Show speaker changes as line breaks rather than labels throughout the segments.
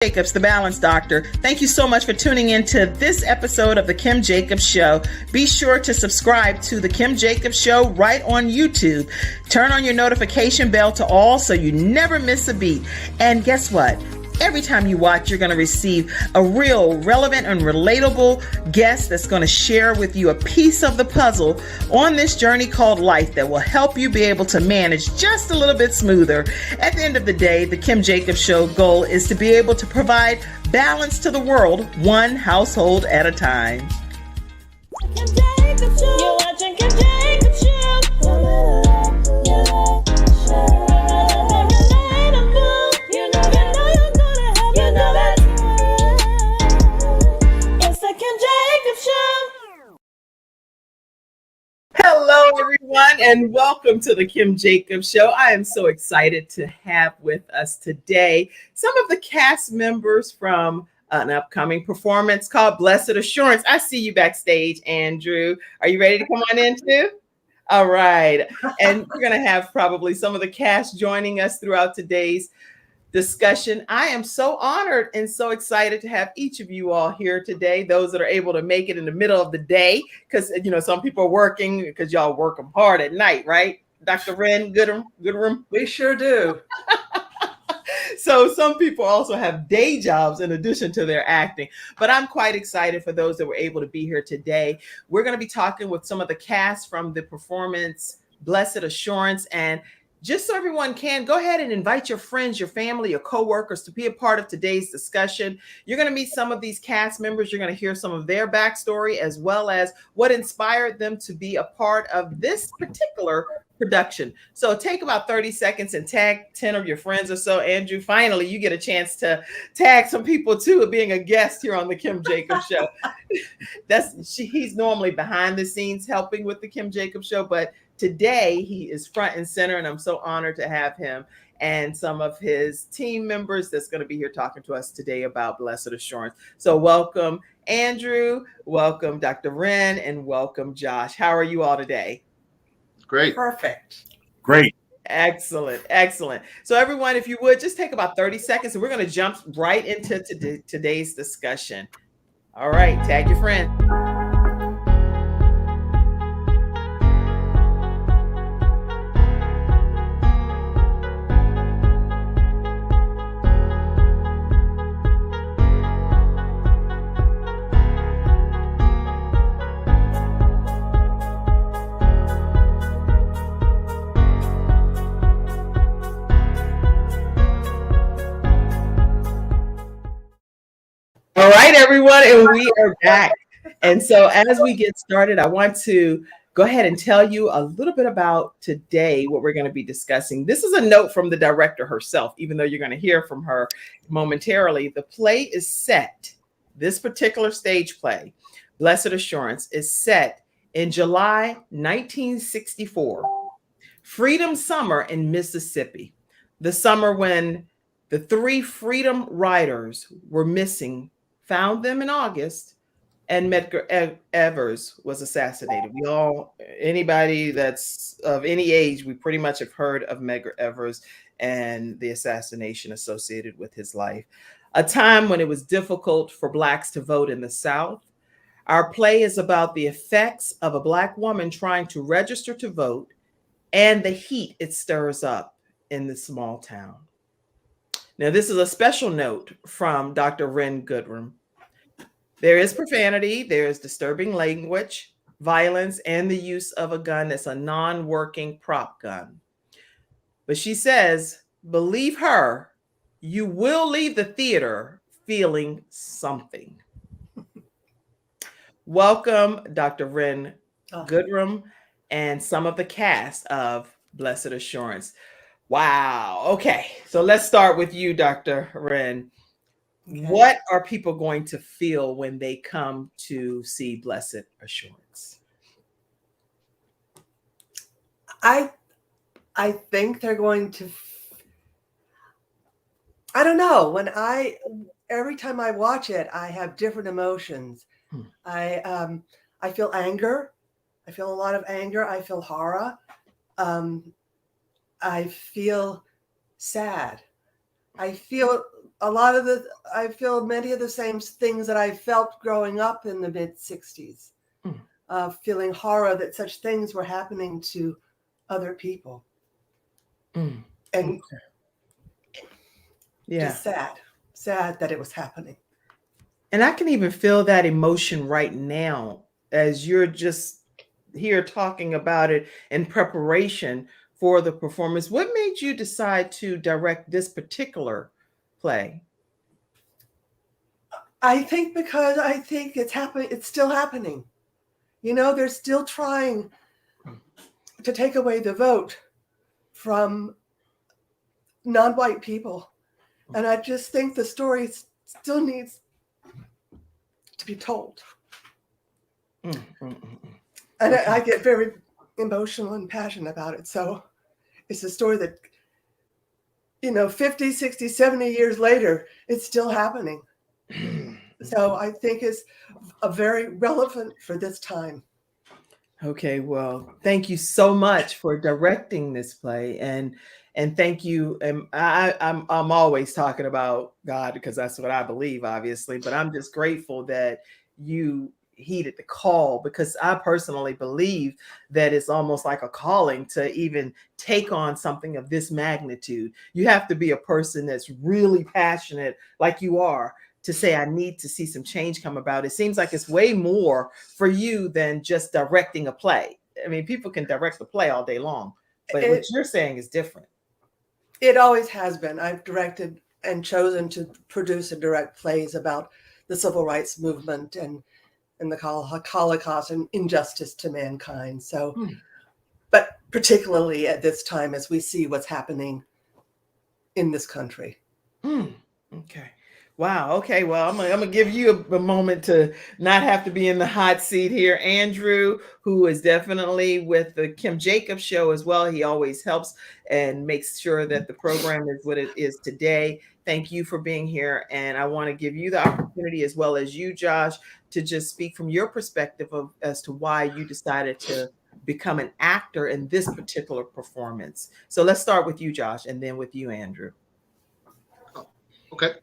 Jacobs, the Balance Doctor. Thank you so much for tuning in to this episode of The Kim Jacobs Show. Be sure to subscribe to The Kim Jacobs Show right on YouTube. Turn on your notification bell to all so you never miss a beat. And guess what? Every time you watch, you're going to receive a real, relevant, and relatable guest that's going to share with you a piece of the puzzle on this journey called life that will help you be able to manage just a little bit smoother. At the end of the day, the Kim Jacobs Show goal is to be able to provide balance to the world, one household at a time.
Kim Jacobs Show. You're watching Kim Jacobs Show.
Hello, everyone, and welcome to the Kim Jacobs Show. I am so excited to have with us today some of the cast members from an upcoming performance called Blessed Assurance. I see you backstage, Andrew. Are you ready to come on in too? All right. And we're going to have probably some of the cast joining us throughout today's discussion. I am so honored and so excited to have each of you all here today. Those that are able to make it in the middle of the day, because some people are working because y'all work them hard at night, right? Dr. Wren Goodr.
We sure do.
So some people also have day jobs in addition to their acting. But I'm quite excited for those that were able to be here today. We're going to be talking with some of the cast from the performance Blessed Assurance. And just so everyone can, go ahead and invite your friends, your family, your coworkers to be a part of today's discussion. You're going to meet some of these cast members. You're going to hear some of their backstory as well as what inspired them to be a part of this particular production. So take about 30 seconds and tag 10 of your friends or so. Andrew, finally, you get a chance to tag some people too, being a guest here on the Kim Jacobs Show. He's normally behind the scenes helping with the Kim Jacobs Show, but today he is front and center, and I'm so honored to have him and some of his team members that's going to be here talking to us today about Blessed Assurance. So welcome, Andrew, welcome, Dr. Wren, and welcome, Josh. How are you all today?
Great.
Perfect.
Great.
Excellent. Excellent. So everyone, if you would, just take about 30 seconds and we're going to jump right into today's discussion. All right. Tag your friend. All right, everyone, and we are back. And so as we get started, I want to go ahead and tell you a little bit about today, what we're going to be discussing. This is a note from the director herself, even though you're going to hear from her momentarily. The play is set, this particular stage play, Blessed Assurance, is set in July 1964, Freedom Summer in Mississippi, the summer when the three Freedom Riders were missing, found them in August, and Medgar Evers was assassinated. Anybody that's of any age, we pretty much have heard of Medgar Evers and the assassination associated with his life. A time when it was difficult for Blacks to vote in the South. Our play is about the effects of a Black woman trying to register to vote and the heat it stirs up in this small town. Now, this is a special note from Dr. Wren Goodr. There is profanity, there is disturbing language, violence, and the use of a gun that's a non-working prop gun. But she says, believe her, you will leave the theater feeling something. Welcome, Dr. Wren Goodr and some of the cast of Blessed Assurance. Wow. Okay. So let's start with you, Dr. Wren. Okay. What are people going to feel when they come to see Blessed Assurance?
I think they're going to, I don't know. Every time I watch it, I have different emotions. I feel anger. I feel a lot of anger. I feel horror. I feel sad. I feel I feel many of the same things that I felt growing up in the mid 60s, feeling horror that such things were happening to other people. And just sad that it was happening.
And I can even feel that emotion right now as you're just here talking about it in preparation for the performance. What made you decide to direct this particular play?
I think because I think it's happening. It's still happening. You know, they're still trying to take away the vote from non-white people. And I just think the story still needs to be told. And I get very emotional and passionate about it. So it's a story that, 50, 60, 70 years later, it's still happening. So I think it's very relevant for this time.
Okay, well, thank you so much for directing this play, and thank you. And I'm always talking about God because that's what I believe, obviously. But I'm just grateful that you heeded the call, because I personally believe that it's almost like a calling to even take on something of this magnitude. You have to be a person that's really passionate, like you are, to say, I need to see some change come about. It seems like it's way more for you than just directing a play. I mean, people can direct a play all day long, but what you're saying is different.
It always has been. I've directed and chosen to produce and direct plays about the civil rights movement and the Holocaust and injustice to mankind. So, but particularly at this time, as we see what's happening in this country.
Okay. Wow. Okay. Well, I'm gonna give you a moment to not have to be in the hot seat here. Andrew, who is definitely with the Kim Jacobs show as well. He always helps and makes sure that the program is what it is today. Thank you for being here. And I want to give you the opportunity, as well as you, Josh, to just speak from your perspective as to why you decided to become an actor in this particular performance. So let's start with you, Josh, and then with you, Andrew.
Okay.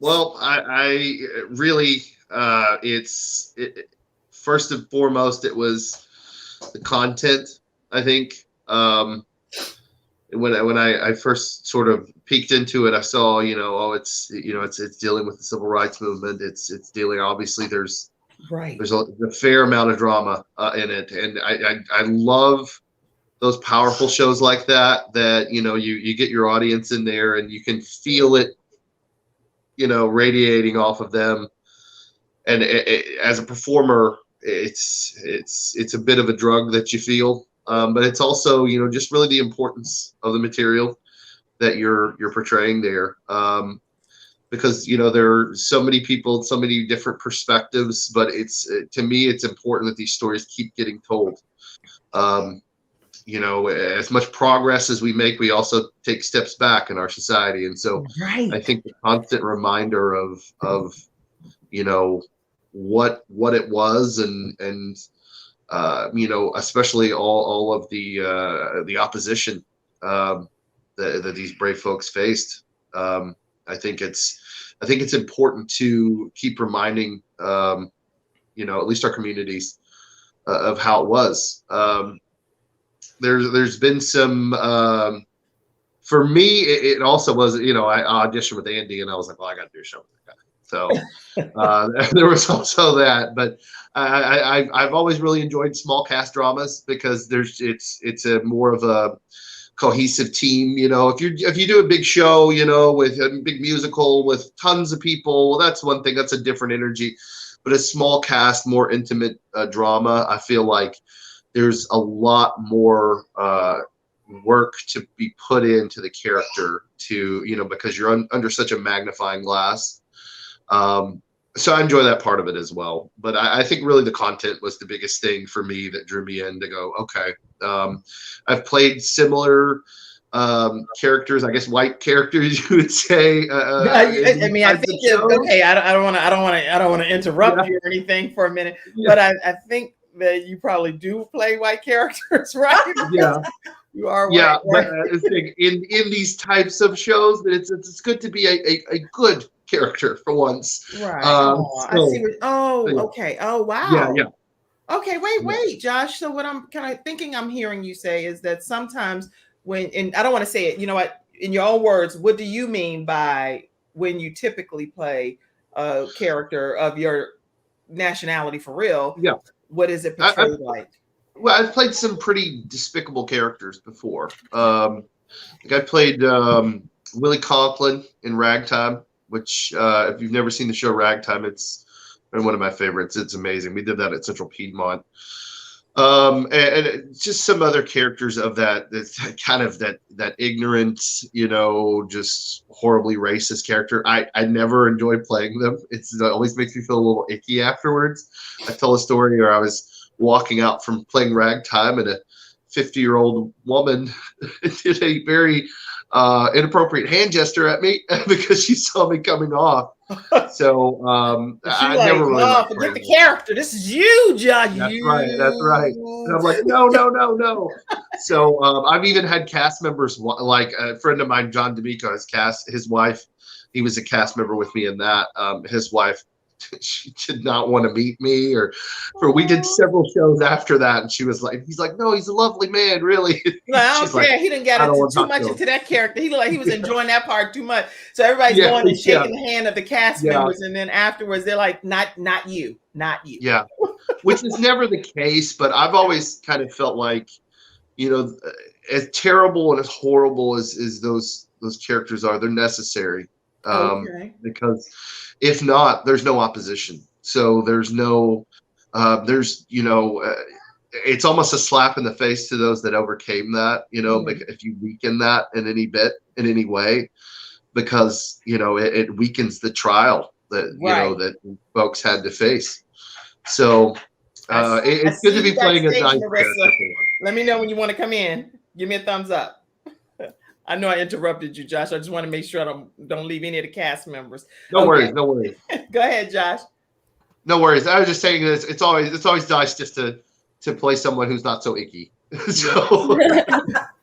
Well, I really, first and foremost, it was the content. I think, when I first sort of peeked into it, I saw, it's dealing with the civil rights movement. It's dealing, obviously there's a fair amount of drama in it. And I love those powerful shows like that, you get your audience in there and you can feel it, radiating off of them. And as a performer, it's a bit of a drug that you feel, but it's also, just really the importance of the material that you're portraying there. Because, there are so many people, so many different perspectives, but to me, it's important that these stories keep getting told. As much progress as we make, we also take steps back in our society. And so I think the constant reminder of what it was and especially all of the opposition that these brave folks faced. I think it's important to keep reminding, at least our communities, of how it was. There's been some, for me, it also was, I auditioned with Andy and I was like, well, I got to do a show with that guy. So there was also that, but I've always really enjoyed small cast dramas because it's a more of a cohesive team. If you do a big show, with a big musical with tons of people, well, that's one thing. That's a different energy. But a small cast, more intimate drama, I feel like there's a lot more work to be put into the character because you're under such a magnifying glass. So I enjoy that part of it as well. But I think really the content was the biggest thing for me that drew me in to go, okay. I've played similar characters, I guess white characters, you would say.
I think okay. I don't want to interrupt you or anything for a minute, but I think that you probably do play white characters, right?
Yeah.
You are
Yeah,
right.
but I think in these types of shows, that it's good to be a good character for once.
Right. Oh, I see
So
what. Oh,
yeah,
okay. Oh,
yeah,
wow.
yeah,
Okay, wait,
yeah.
wait, Josh. So what I'm kind of thinking I'm hearing you say is that sometimes when, and I don't want to say it, you know what, in your own words, what do you mean by when you typically play a character of your nationality for real?
Yeah.
What is it
I
portrayed like?
well, I've played some pretty despicable characters before. Like I played Willy Conklin in Ragtime, which if you've never seen the show Ragtime, it's one of my favorites. It's amazing. We did that at Central Piedmont. And just some other characters of that kind of that ignorant, just horribly racist character. I never enjoy playing them. It always makes me feel a little icky afterwards. I tell a story where I was walking out from playing Ragtime, and a 50-year-old woman did a very inappropriate hand gesture at me because she saw me coming off. So
She
I
like,
never really
no,
liked
forget
playing
the
them.
character. This is you, Josh.
That's right. That's right. And I'm like, no, no, no, no. So I've even had cast members, like a friend of mine, John D'Amico, his wife, he was a cast member with me in that. His wife, she did not want to meet me, we did several shows after that. And he's like, no, he's a lovely man, really.
No, I
She's
don't care.
like,
He didn't get
I don't
into
want to
too
talk
much
to him.
into that character. He looked like he was enjoying that part too much. So everybody's
Yeah,
going and
yeah,
shaking the hand of the cast
yeah,
members, and then afterwards they're like, not you, not you.
yeah. Which is never the case, but I've always kind of felt like, as terrible and as horrible as those characters are, they're necessary.
Okay.
Because if not, there's no opposition. So there's no, it's almost a slap in the face to those that overcame that, if you weaken that in any bit, in any way, because, it weakens the trial that,
Right.
that folks had to face. So it's good to be playing a nice character for one.
Let me know when you want to come in. Give me a thumbs up. I know I interrupted you, Josh. I just want to make sure I don't leave any of the cast members.
No worries. No worries.
Go ahead, Josh.
No worries. I was just saying this. It's always nice just to play someone who's not so icky. So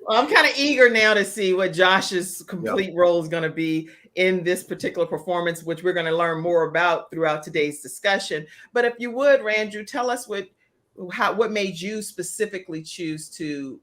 Well, I'm kind of eager now to see what Josh's complete role is going to be in this particular performance, which we're going to learn more about throughout today's discussion. But if you would, Randrew, tell us what made you specifically choose to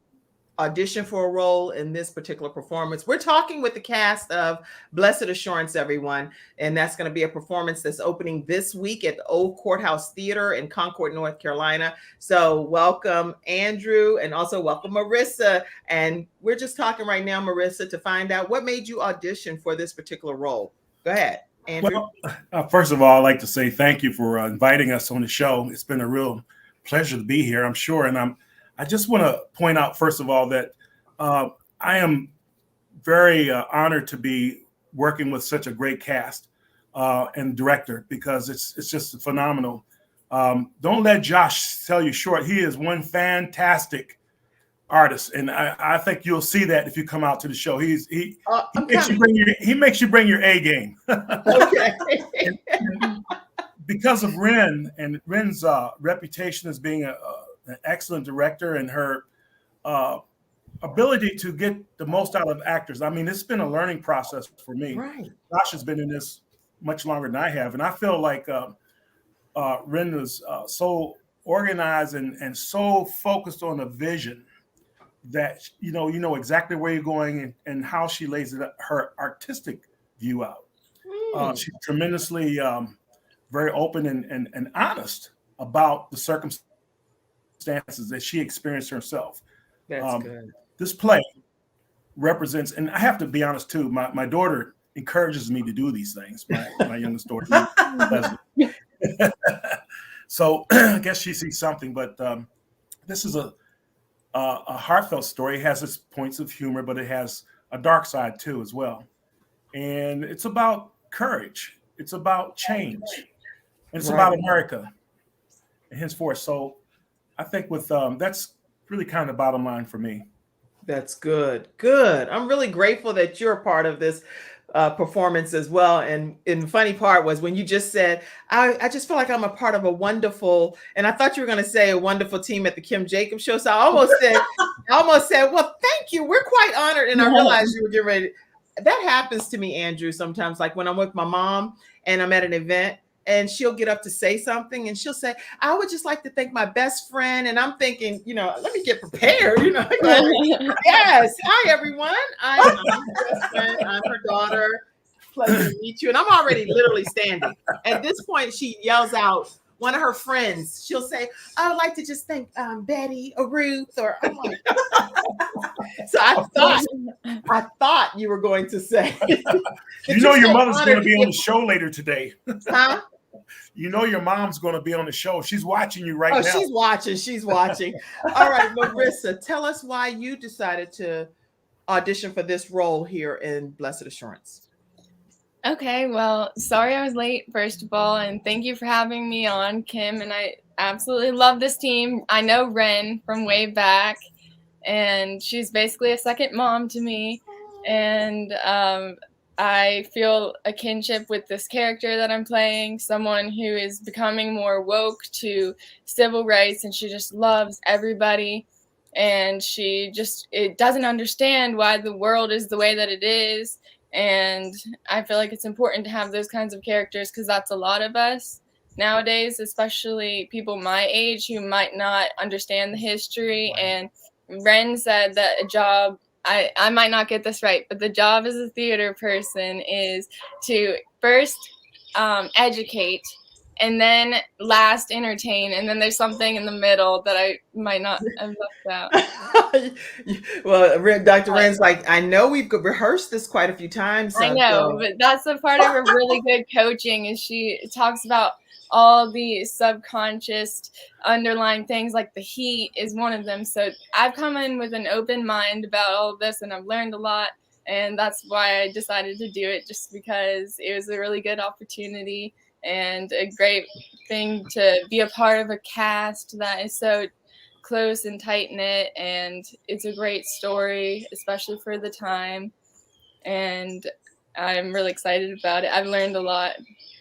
audition for a role in this particular performance. We're talking with the cast of Blessed Assurance, everyone, and that's going to be a performance that's opening this week at the Old Courthouse Theater in Concord, North Carolina. So welcome, Andrew, and also welcome, Marissa. And we're just talking right now, Marissa, to find out what made you audition for this particular role. Go ahead, Andrew.
Well, first of all, I'd like to say thank you for inviting us on the show. It's been a real pleasure to be here, I'm sure. And I just want to point out, first of all, that I am very honored to be working with such a great cast and director, because it's just phenomenal. Don't let Josh sell you short. He is one fantastic artist, and I think you'll see that if you come out to the show. He makes you bring your A game.
Okay.
and because of Wren and Wren's reputation as being an excellent director, and her ability to get the most out of actors. I mean, it's been a learning process for me.
Right.
Josh has been in this much longer than I have, and I feel like Wren was so organized and so focused on a vision that you know exactly where you're going and how she lays her artistic view out. She's tremendously very open and honest about the circumstances that she experienced herself.
That's good.
This play represents, and I have to be honest too, my daughter encourages me to do these things, my youngest daughter. So I guess she sees something, but this is a heartfelt story. It has its points of humor, but it has a dark side too as well. And it's about courage. It's about change. And it's about America and henceforth. So I think with that's really kind of the bottom line for me.
That's good. Good. I'm really grateful that you're a part of this performance as well. And the funny part was when you just said, I just feel like I'm a part of a wonderful, and I thought you were going to say a wonderful team at the Kim Jacobs show. So I almost said, well, thank you. We're quite honored. And I realized you were getting ready. That happens to me, Andrew, sometimes, like when I'm with my mom and I'm at an event and she'll get up to say something and she'll say, I would just like to thank my best friend. And I'm thinking, let me get prepared, Yes. Hi, everyone. I'm her best friend. I'm her daughter. Pleasure to meet you. And I'm already literally standing. At this point, she yells out, one of her friends, she'll say, I would like to just thank Betty or Ruth, or I'm like, so I thought you were going to say.
Your mother's going to be on the show later today.
Huh?
Your mom's going to be on the show. She's watching you right now.
She's watching. All right, Marissa, tell us why you decided to audition for this role here in Blessed Assurance.
Okay, well, sorry I was late, first of all, and thank you for having me on, Kim, and I absolutely love this team. I know Wren from way back, and she's basically a second mom to me, and I feel a kinship with this character that I'm playing, someone who is becoming more woke to civil rights, and she just loves everybody, and it doesn't understand why the world is the way that it is. And I feel like it's important to have those kinds of characters because that's a lot of us nowadays, especially people my age who might not understand the history. And Wren said that a job, I might not get this right, but the job as a theater person is to first educate and then last entertain, and then there's something in the middle that I might not have left out.
Well, Dr. Wren's like, I know we've rehearsed this quite a few times.
I know, but that's the part of her really good coaching is she talks about all the subconscious underlying things, like the heat is one of them. So I've come in with an open mind about all of this, and I've learned a lot, and that's why I decided to do it, just because it was a really good opportunity and a great thing to be a part of a cast that is so close and tight-knit, and it's a great story, especially for the time, and I'm really excited about it. I've learned a lot.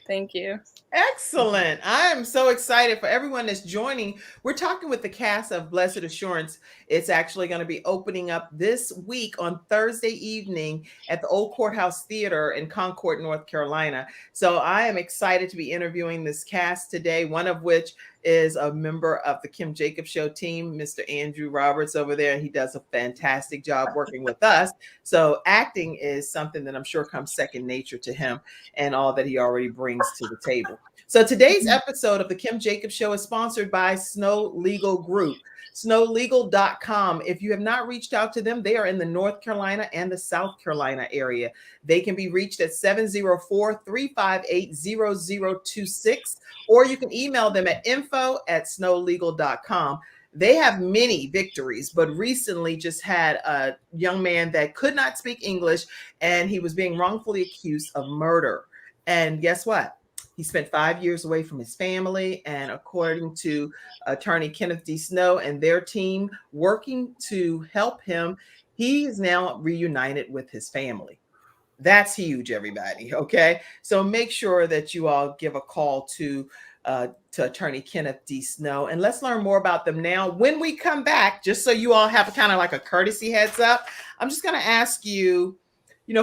Thank you.
Excellent. I'm so excited for everyone that's joining. We're talking with the cast of Blessed Assurance. It's actually going to be opening up this week on Thursday evening at the Old Courthouse Theater in Concord, North Carolina. So I am excited to be interviewing this cast today, one of which is a member of the Kim Jacobs Show team, Mr. Andrew Roberts over there. He does a fantastic job working with us. So acting is something that I'm sure comes second nature to him and all that he already brings to the table. So today's episode of the Kim Jacobs Show is sponsored by Snow Legal Group. snowlegal.com. If you have not reached out to them, they are in the North Carolina and the South Carolina area. They can be reached at 704-358-0026, or you can email them at info@snowlegal.com. They have many victories, but recently just had a young man that could not speak English, and he was being wrongfully accused of murder. And guess what? He spent 5 years away from his family, and according to attorney Kenneth D. Snow and their team working to help him, he is now reunited with his family. That's huge, everybody. Okay, so make sure that you all give a call to attorney Kenneth D. Snow, and let's learn more about them now. When we come back, just so you all have kind of like a courtesy heads up, I'm just going to ask you,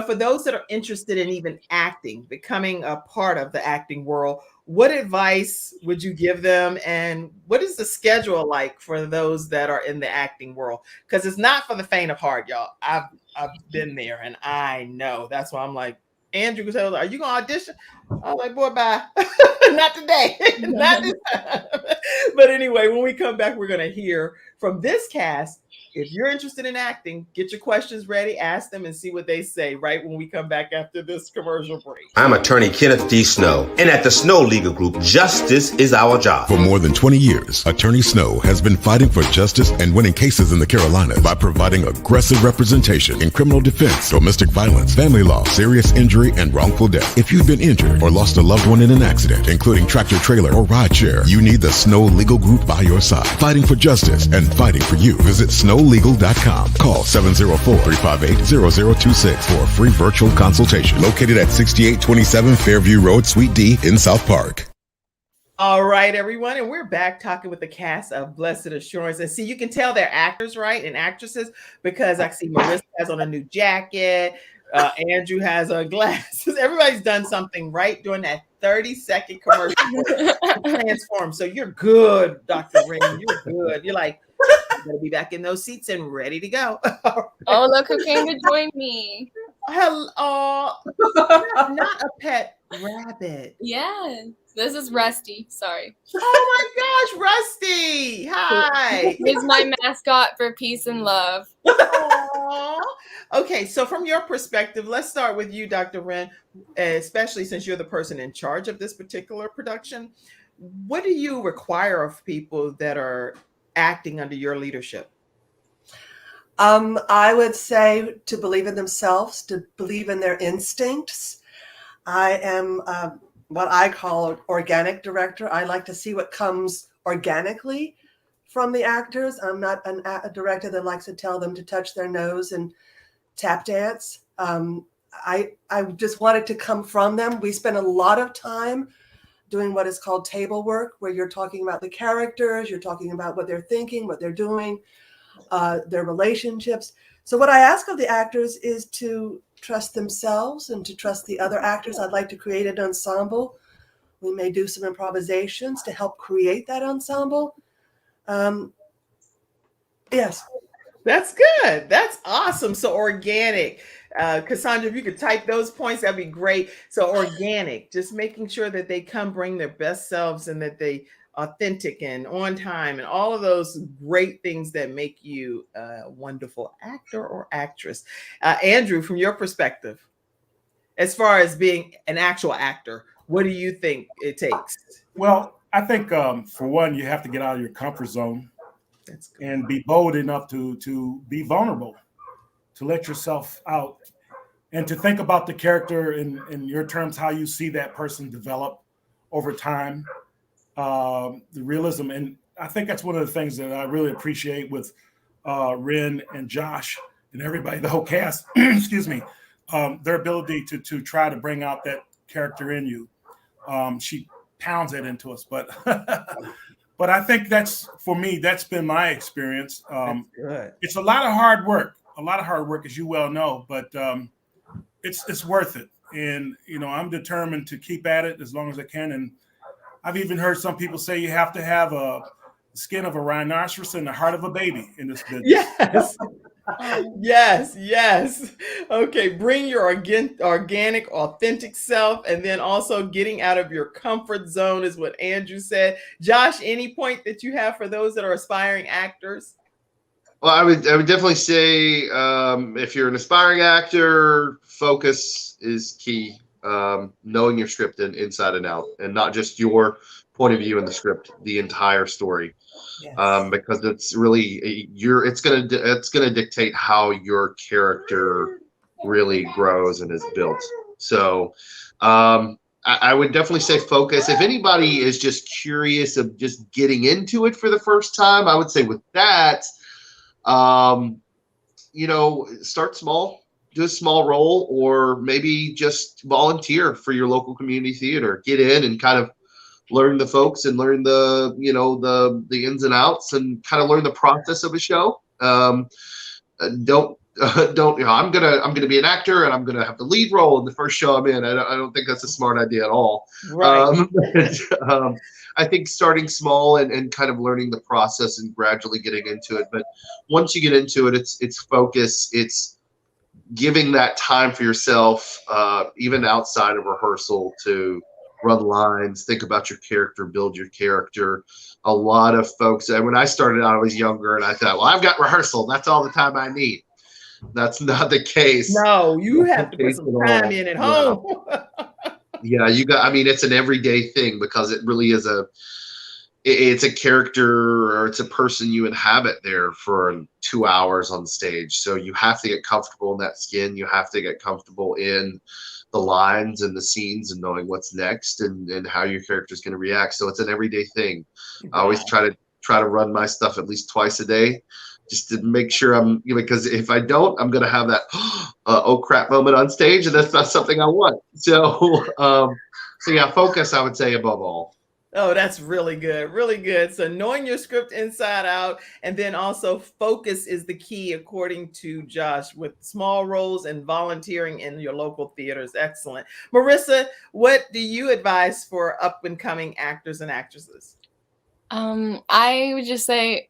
for those that are interested in even acting, becoming a part of the acting world, what advice would you give them? And what is the schedule like for those that are in the acting world? Because it's not for the faint of heart, y'all. I've been there, and I know. That's why I'm like, Andrew, are you going to audition? I'm like, boy, bye. Not today. Not this time. But anyway, when we come back, we're going to hear from this cast. If you're interested in acting, get your questions ready, ask them, and see what they say right when we come back after this commercial break.
I'm attorney Kenneth D. Snow, and at the Snow Legal Group, justice is our job.
For more than 20 years, Attorney Snow has been fighting for justice and winning cases in the Carolinas by providing aggressive representation in criminal defense, domestic violence, family law, serious injury, and wrongful death. If you've been injured, or lost a loved one in an accident, including tractor trailer or ride share, you need the Snow Legal Group by your side, fighting for justice and fighting for you. Visit snowlegal.com. Call 704-358-0026 for a free virtual consultation. Located at 6827 Fairview Road, Suite D in South Park.
All right, everyone, and we're back talking with the cast of Blessed Assurance. And see, you can tell they're actors, right, and actresses, because I see Marissa has on a new jacket. Andrew has glasses. Everybody's done something right during that 30-second commercial transform. So you're good, Dr. Wren. You're good. You're like, I'm going to be back in those seats and ready to go.
Oh, look who came to join me.
Hello. Not a pet rabbit.
Yeah, this is Rusty. Sorry.
Oh my gosh, Rusty. Hi.
He's my mascot for peace and love.
Aww. Okay, so from your perspective, let's start with you, Dr. Wren, especially since you're the person in charge of this particular production. What do you require of people that are acting under your leadership?
I would say to believe in themselves, to believe in their instincts. I am what I call an organic director. I like to see what comes organically from the actors. I'm not a director that likes to tell them to touch their nose and tap dance. I just want it to come from them. We spend a lot of time doing what is called table work, where you're talking about the characters, you're talking about what they're thinking, what they're doing, their relationships. So what I ask of the actors is to trust themselves and to trust the other actors. I'd like to create an ensemble. We may do some improvisations to help create that ensemble. Yes.
That's good. That's awesome. So organic. Cassandra, if you could type those points, that'd be great. So organic, just making sure that they come bring their best selves and that they authentic and on time and all of those great things that make you a wonderful actor or actress. Andrew, from your perspective, as far as being an actual actor, what do you think it takes?
Well, I think for one, you have to get out of your comfort zone and be bold enough to be vulnerable, to let yourself out and to think about the character in your terms, how you see that person develop over time, the realism. And I think that's one of the things that I really appreciate with Wren and Josh and everybody, the whole cast, excuse me, their ability to try to bring out that character in you. She pounds it into us, but but I think that's, for me, that's been my experience. It's a lot of hard work, as you well know, but it's worth it. And, I'm determined to keep at it as long as I can. And I've even heard some people say you have to have a skin of a rhinoceros and the heart of a baby in this business.
Yes. Yes. Okay, bring your organic, authentic self, and then also getting out of your comfort zone is what Andrew said. Josh, any point that you have for those that are aspiring actors?
Well, I would definitely say if you're an aspiring actor, focus is key. Knowing your script inside and out, and not just your point of view in the script, the entire story. Yes. Because it's really it's gonna dictate how your character really grows and is built. So I would definitely say focus. If anybody is just curious of just getting into it for the first time, I would say with that, start small. Do a small role, or maybe just volunteer for your local community theater. Get in and kind of learn the folks and learn the ins and outs and kind of learn the process of a show. I'm gonna be an actor and I'm gonna have the lead role in the first show I'm in. I don't think that's a smart idea at all.
Right.
I think starting small and kind of learning the process and gradually getting into it. But once you get into it, it's focus. It's giving that time for yourself, even outside of rehearsal, to run lines, think about your character, build your character. A lot of folks, and when I started out, I was younger, and I thought, well, I've got rehearsal. That's all the time I need. That's not the case.
No, you have to put some time in at home.
Yeah, it's an everyday thing, because it really is it's a character, or it's a person you inhabit there for 2 hours on stage. So you have to get comfortable in that skin. You have to get comfortable in the lines and the scenes and knowing what's next and how your character is going to react. So it's an everyday thing. I always try to run my stuff at least twice a day, just to make sure I'm, because if I don't, I'm going to have that oh crap moment on stage, and that's not something I want. So so yeah, focus, I would say, above all.
Oh, that's really good. Really good. So knowing your script inside out, and then also focus is the key, according to Josh, with small roles and volunteering in your local theaters. Excellent. Marissa, what do you advise for up and coming actors and actresses?
I would just say,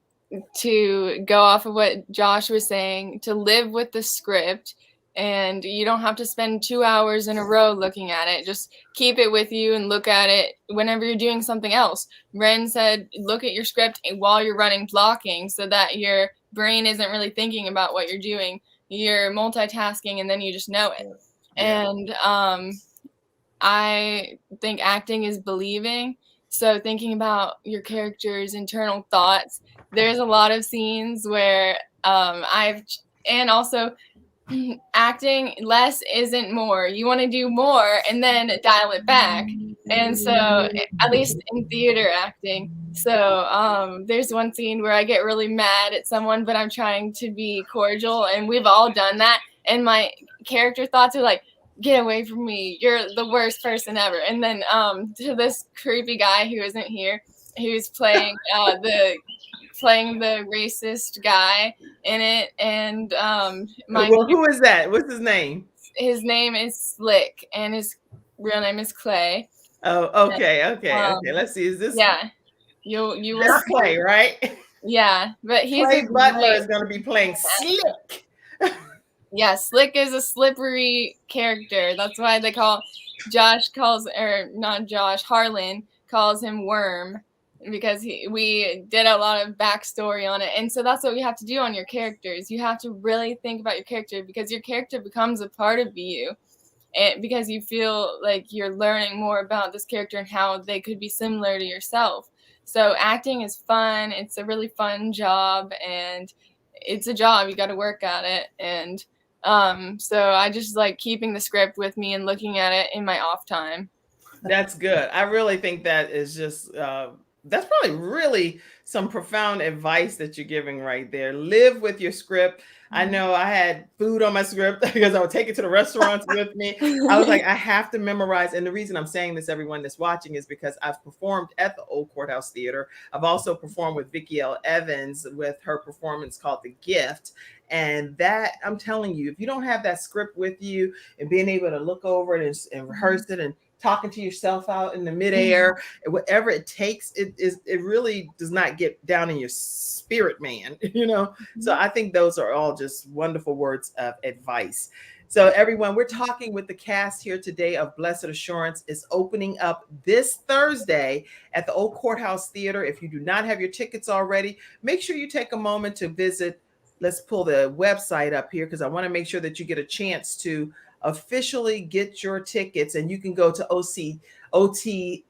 to go off of what Josh was saying, to live with the script, and you don't have to spend 2 hours in a row looking at it. Just keep it with you and look at it whenever you're doing something else. Wren said, look at your script while you're running blocking, so that your brain isn't really thinking about what you're doing. You're multitasking, and then you just know it. Yeah. And I think acting is believing. So thinking about your character's internal thoughts, there's a lot of scenes where and also acting less isn't more. You want to do more and then dial it back. And so, at least in theater acting. So there's one scene where I get really mad at someone, but I'm trying to be cordial, and we've all done that. And my character thoughts are like, get away from me, you're the worst person ever. And then to this creepy guy who isn't here, who's playing the racist guy in it. And
who is that? What's his name?
His name is Slick, and his real name is Clay.
Oh, okay. Let's see. Is this?
Yeah, you will.
That's Clay, right?
Yeah, but he's
Clay Butler is going to be playing Slick.
Yeah, Slick is a slippery character. That's why they call Harlan calls him Worm, because we did a lot of backstory on it. And so that's what you have to do on your characters. You have to really think about your character, because your character becomes a part of you, and because you feel like you're learning more about this character and how they could be similar to yourself. So acting is fun. It's a really fun job, and it's a job. You got to work at it. And so I just like keeping the script with me and looking at it in my off time.
That's good. I really think that is just that's probably really some profound advice that you're giving right there. Live with your script. I know I had food on my script because I would take it to the restaurants with me. I was like, I have to memorize. And the reason I'm saying this, everyone that's watching, is because I've performed at the Old Courthouse Theater. I've also performed with Vicki L. Evans with her performance called The Gift. And that, I'm telling you, if you don't have that script with you and being able to look over it and rehearse it and talking to yourself out in the midair, whatever it takes, it really does not get down in your spirit, man. So I think those are all just wonderful words of advice. So everyone, we're talking with the cast here today of Blessed Assurance. Is opening up this Thursday at the Old Courthouse Theater. If you do not have your tickets already, make sure you take a moment to visit. Let's pull the website up here, because I want to make sure that you get a chance to officially get your tickets. And you can go to is it OCTC?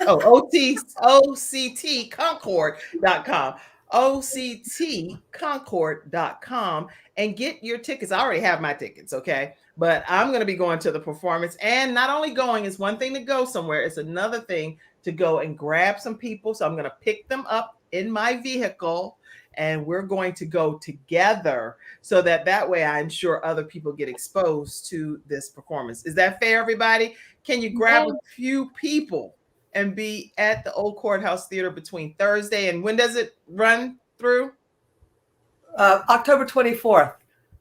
OCTConcord.com. OCTconcord.com and get your tickets. I already have my tickets, okay? But I'm going to be going to the performance. And not only going is one thing to go somewhere, it's another thing to go and grab some people. So I'm going to pick them up in my vehicle, and we're going to go together, so that way I ensure other people get exposed to this performance. Is that fair, everybody? Can you grab a few people and be at the Old Courthouse Theater between Thursday and when does it run through?
October 24th.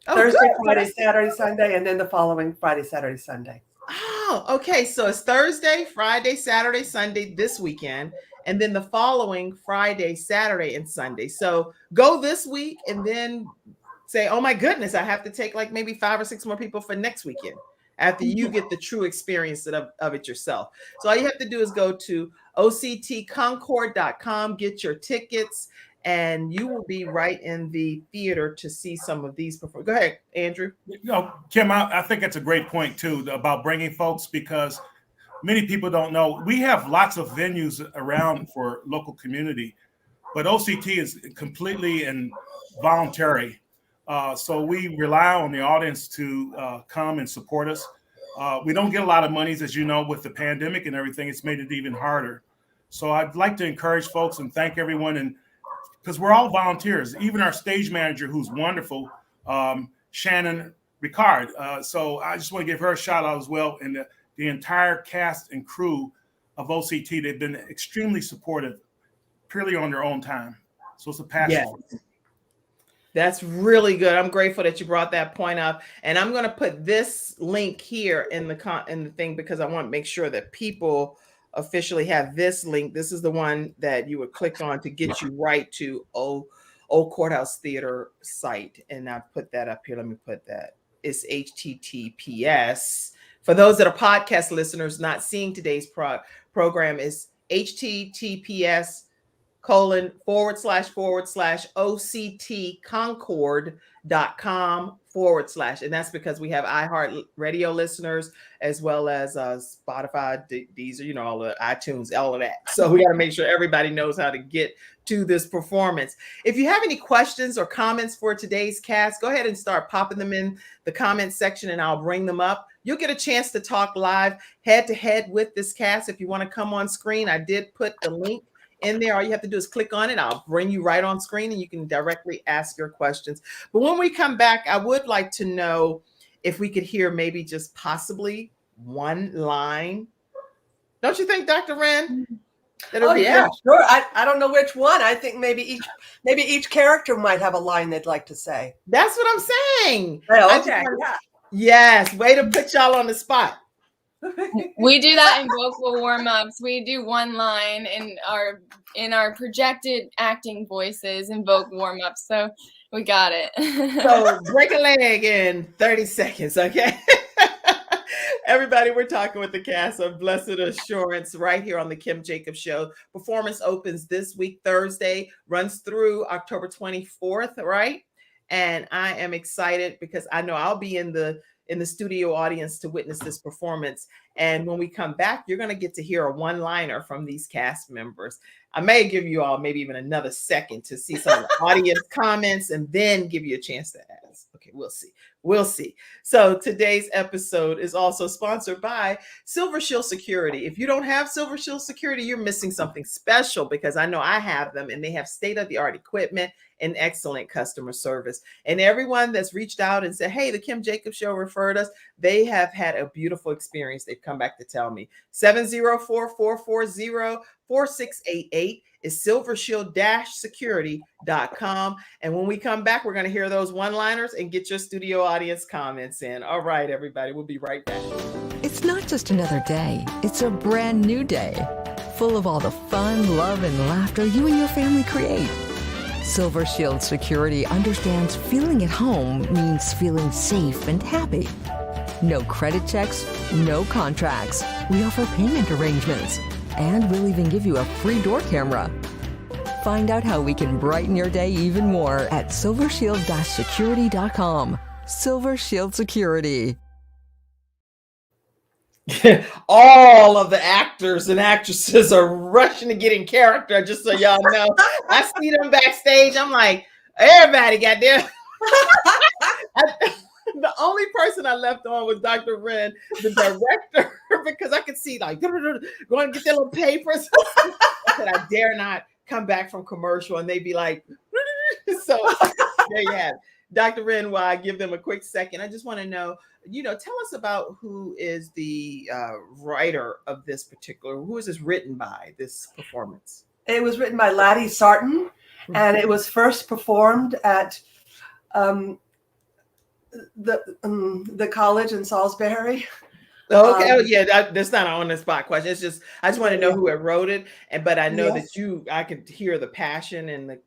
Thursday,
good.
Friday, Saturday, Sunday, and then the following Friday, Saturday, Sunday.
Oh, okay. So it's Thursday, Friday, Saturday, Sunday this weekend, and then the following Friday, Saturday, and Sunday. So go this week and then say, oh my goodness, I have to take like maybe 5 or 6 more people for next weekend after you get the true experience of it yourself. So all you have to do is go to OCTconcord.com, get your tickets, and you will be right in the theater to see some of these perform. Go ahead, Andrew.
Kim, I think it's a great point too about bringing folks, because many people don't know we have lots of venues around for local community, but OCT is completely and voluntary. So we rely on the audience to come and support us. We don't get a lot of monies, as you know, with the pandemic and everything. It's made it even harder. So I'd like to encourage folks and thank everyone, and because we're all volunteers, even our stage manager, who's wonderful, Shannon Ricard. So I just want to give her a shout out as well, and the entire cast and crew of OCT. They've been extremely supportive, purely on their own time. So it's a passion.
Yes. That's really good. I'm grateful that you brought that point up, and I'm going to put this link here in the thing because I want to make sure that people officially have this link. This is the one that you would click on to get you right to Old Courthouse Theater site, and I put that up here. Let me put that. It's HTTPS. For those that are podcast listeners not seeing today's program, is https://octconcord.com/ and that's because we have iHeart Radio listeners as well as Spotify, Deezer, all the iTunes, all of that. So we got to make sure everybody knows how to get to this performance. If you have any questions or comments for today's cast, go ahead and start popping them in the comment section and I'll bring them up. You'll get a chance to talk live head to head with this cast. If you want to come on screen, I did put the link in there. All you have to do is click on it. I'll bring you right on screen and you can directly ask your questions. But when we come back, I would like to know if we could hear maybe just possibly one line. Don't you think, Dr. Wren?
Yeah, sure. I don't know which one. I think maybe each character might have a line they'd like to say.
That's what I'm saying.
Well, okay.
Yes, way to put y'all on the spot.
We do that in vocal warm-ups. We do one line in our projected acting voices in vocal warm-ups. So we got it.
So break a leg in 30 seconds, okay? Everybody, we're talking with the cast of Blessed Assurance right here on the Kim Jacobs Show. Performance opens this week, Thursday, runs through October 24th, right? And I am excited because I know I'll be in the studio audience to witness this performance. And when we come back, you're going to get to hear a one-liner from these cast members. I may give you all maybe even another second to see some of the audience comments and then give you a chance to ask. Okay, we'll see. We'll see. So today's episode is also sponsored by Silver Shield Security. If you don't have Silver Shield Security, you're missing something special because I know I have them and they have state-of-the-art equipment and excellent customer service. And everyone that's reached out and said, hey, the Kim Jacobs Show referred us, they have had a beautiful experience. They've come back to tell me. 704-440-4688 is silvershield-security.com. And when we come back, we're going to hear those one-liners and get your studio audience comments in. All right, everybody, we'll be right back.
It's not just another day. It's a brand new day, full of all the fun, love, and laughter you and your family create. Silver Shield Security understands feeling at home means feeling safe and happy. No credit checks, no contracts. We offer payment arrangements, and we'll even give you a free door camera. Find out how we can brighten your day even more at silvershield-security.com. Silver Shield Security.
All of the actors and actresses are rushing to get in character, just so y'all know. I see them backstage. I'm like, everybody got there. The only person I left on was Dr. Wren, the director, because I could see like going to get their little papers. I said, I dare not come back from commercial, and they'd be like, so there you have it. Dr. Wren, while I give them a quick second, I just want to know, tell us about who is the writer of this who is this written by, this performance?
It was written by Laddie Sarton, and it was first performed at the college in Salisbury.
Okay, that's not an on the spot question. It's just I just want to know who wrote it, but I know that I could hear the passion and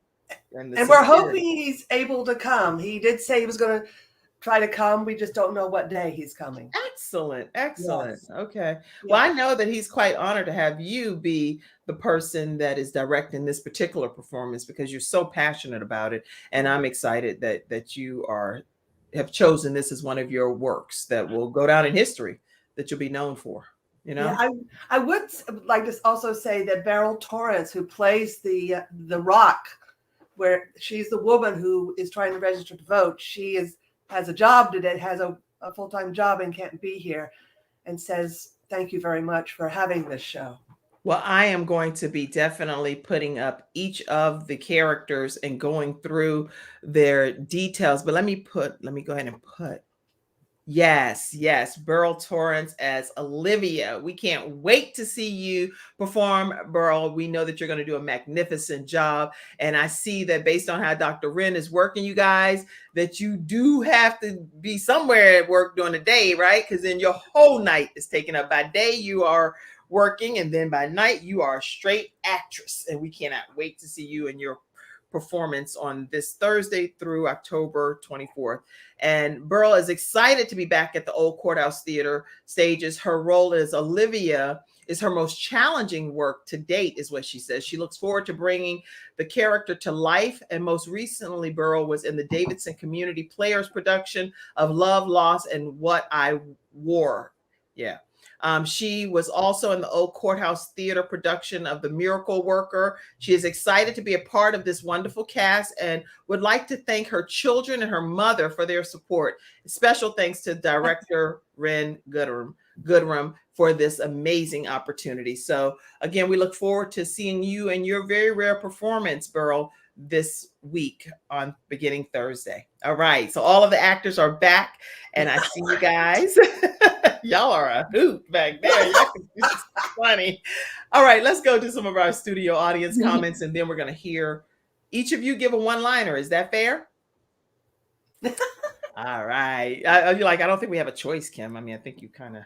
we're hoping he's able to come. He did say he was going to try to come. We just don't know what day he's coming.
Excellent. Yes. Okay.
Yes.
Well, I know that he's quite honored to have you be the person that is directing this particular performance because you're so passionate about it, and I'm excited that you have chosen this as one of your works that will go down in history, that you'll be known for.
I would like to also say that Burl Torrance, who plays the rock where she's the woman who is trying to register to vote. She has a job today, has a full-time job and can't be here, and says, thank you very much for having this show.
Well, I am going to be definitely putting up each of the characters and going through their details. But let me go ahead and put, yes, Burl Torrance as Olivia. We can't wait to see you perform, Burl. We know that you're going to do a magnificent job. And I see that based on how Dr. Wren is working, you guys, that you do have to be somewhere at work during the day, right? Because then your whole night is taken up. By day, you are working, and then by night, you are a straight actress. And we cannot wait to see you and your performance on this Thursday through October 24th. And Burl is excited to be back at the Old Courthouse Theater stages. Her role as Olivia is her most challenging work to date, is what she says. She looks forward to bringing the character to life. And most recently, Burl was in the Davidson Community Players production of Love, Loss, and What I Wore. Yeah. She was also in the Old Courthouse Theater production of The Miracle Worker. She is excited to be a part of this wonderful cast and would like to thank her children and her mother for their support. Special thanks to director Wren Goodr for this amazing opportunity. So again, we look forward to seeing you and your very rare performance, Burl, this week on beginning Thursday. All right. So all of the actors are back and I see you guys. Y'all are a hoot back there. It's funny. All right, let's go to some of our studio audience comments, and then we're going to hear each of you give a one-liner. Is that fair? All right. You're like, I don't think we have a choice, Kim. I mean, I think you kind of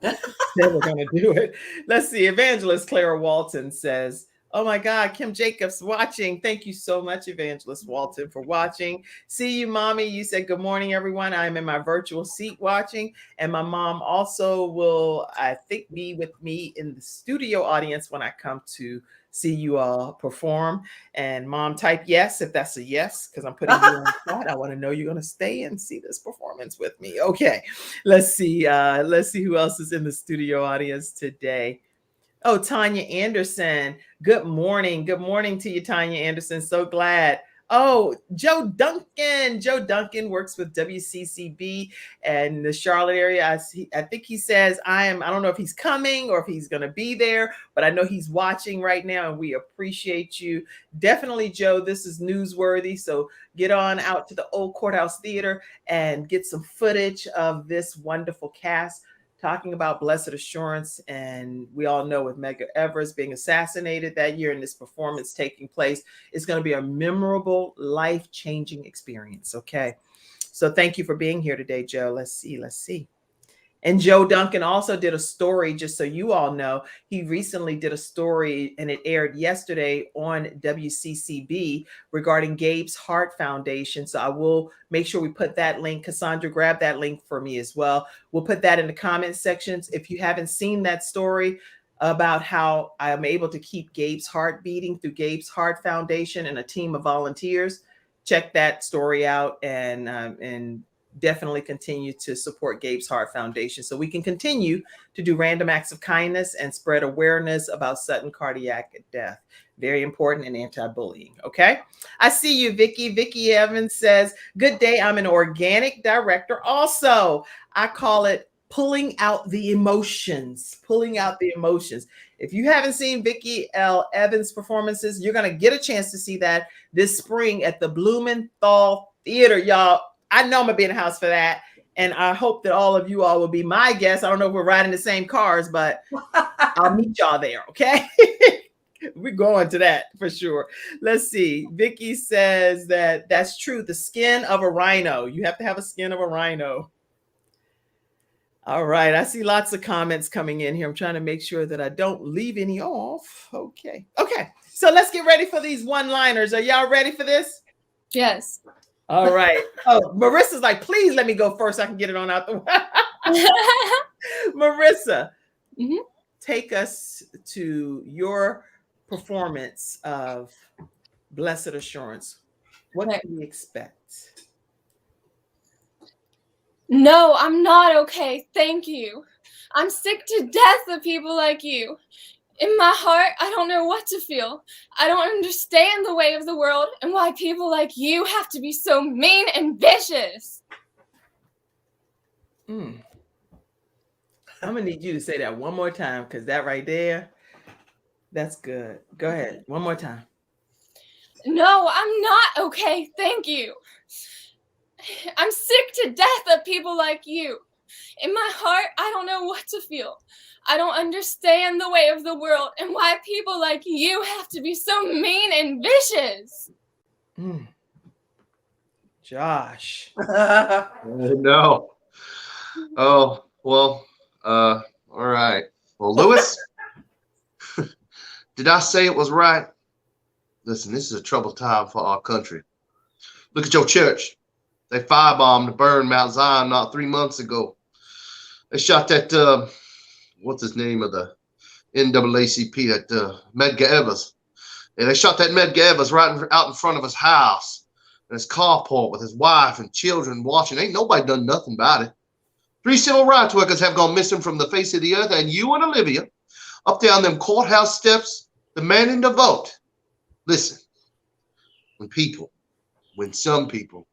said we're going to do it. Let's see. Evangelist Clara Walton says, oh my God, Kim Jacobs watching. Thank you so much, Evangelist Walton, for watching. See you, Mommy. You said, good morning, everyone. I'm in my virtual seat watching. And my mom also will, I think, be with me in the studio audience when I come to see you all perform. And Mom, type yes if that's a yes, because I'm putting you on the spot. I want to know you're going to stay and see this performance with me. Okay, let's see. Let's see who else is in the studio audience today. Oh, Tanya Anderson. Good morning. Good morning to you, Tanya Anderson. So glad. Oh, Joe Duncan. Joe Duncan works with WCCB and the Charlotte area. I think he says I don't know if he's coming or if he's going to be there, but I know he's watching right now and we appreciate you. Definitely, Joe, this is newsworthy. So get on out to the Old Courthouse Theater and get some footage of this wonderful cast talking about Blessed Assurance. And we all know with Medgar Evers being assassinated that year and this performance taking place, it's going to be a memorable, life-changing experience. Okay. So thank you for being here today, Joe. Let's see. And Joe Duncan also did a story, just so you all know, he recently did a story and it aired yesterday on WCCB regarding Gabe's Heart Foundation. So I will make sure we put that link. Cassandra, grab that link for me as well. We'll put that in the comment sections. If you haven't seen that story about how I am able to keep Gabe's heart beating through Gabe's Heart Foundation and a team of volunteers, check that story out and definitely continue to support Gabe's Heart Foundation so we can continue to do random acts of kindness and spread awareness about sudden cardiac death. Very important in anti-bullying. Okay. I see you, Vicky. Vicky Evans says, good day. I'm an organic director. Also, I call it pulling out the emotions. Pulling out the emotions. If you haven't seen Vicky L. Evans performances, you're going to get a chance to see that this spring at the Blumenthal Theater, y'all. I know I'm going to be in the house for that. And I hope that all of you all will be my guests. I don't know if we're riding the same cars, but I'll meet y'all there. Okay. We're going to that for sure. Let's see. Vicky says that's true. The skin of a rhino. You have to have a skin of a rhino. All right. I see lots of comments coming in here. I'm trying to make sure that I don't leave any off. Okay. So let's get ready for these one-liners. Are y'all ready for this?
Yes.
All right. Oh, Marissa's like, please let me go first so I can get it on out the way. Marissa, take us to your performance of Blessed Assurance. What can we expect?
No, I'm not okay. Thank you. I'm sick to death of people like you. In my heart, I don't know what to feel. I don't understand the way of the world and why people like you have to be so mean and vicious.
I'm gonna need you to say that one more time, because that right there, that's good. Go ahead, one more time.
No, I'm not okay, thank you. I'm sick to death of people like you. In my heart, I don't know what to feel. I don't understand the way of the world and why people like you have to be so mean and vicious.
Josh.
No. Oh, well, all right. Well, Lewis, did I say it was right? Listen, this is a troubled time for our country. Look at your church. They firebombed and burned Mount Zion not 3 months ago. They shot that, what's his name of the NAACP, that Medgar Evers. Yeah, they shot that Medgar Evers right out in front of his house and his carport with his wife and children watching. Ain't nobody done nothing about it. 3 civil rights workers have gone missing from the face of the earth, and you and Olivia up there on them courthouse steps demanding to vote. Listen, when some people,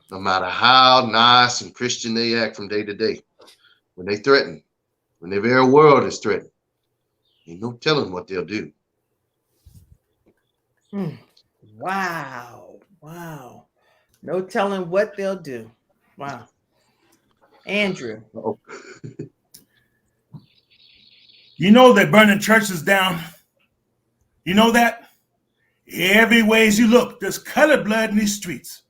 no matter how nice and Christian they act from day to day, when they threaten, when their very world is threatened, ain't no telling what they'll do.
Wow. No telling what they'll do. Wow. Andrew.
Uh-oh.
You know they're burning churches down. You know that? Every ways you look, there's colored blood in these streets.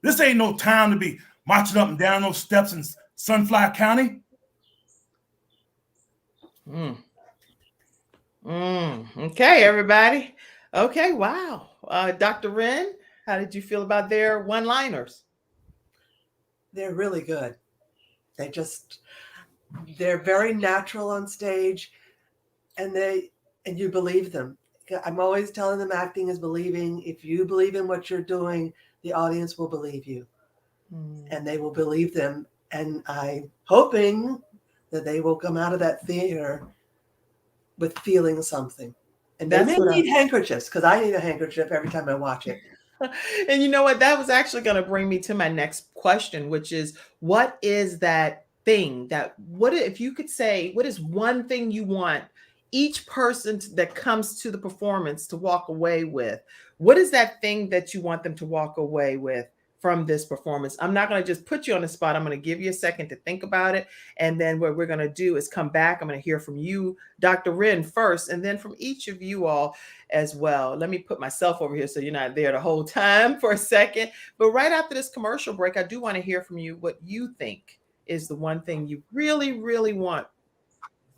This ain't no time to be marching up and down those steps in Sunflower County.
Okay, everybody. Okay, wow. Dr. Wren, how did you feel about their one-liners?
They're really good. They're very natural on stage, and you believe them. I'm always telling them acting is believing. If you believe in what you're doing, the audience will believe you, and they will believe them. And I'm hoping that they will come out of that theater with feeling something. And they may need handkerchiefs, because I need a handkerchief every time I watch it.
And you know what? That was actually going to bring me to my next question, which is, what is that thing if you could say, what is one thing you want each person that comes to the performance to walk away with? What is that thing that you want them to walk away with from this performance? I'm not going to just put you on the spot. I'm going to give you a second to think about it. And then what we're going to do is come back. I'm going to hear from you, Dr. Wren, first, and then from each of you all as well. Let me put myself over here so you're not there the whole time for a second. But right after this commercial break, I do want to hear from you what you think is the one thing you really, really want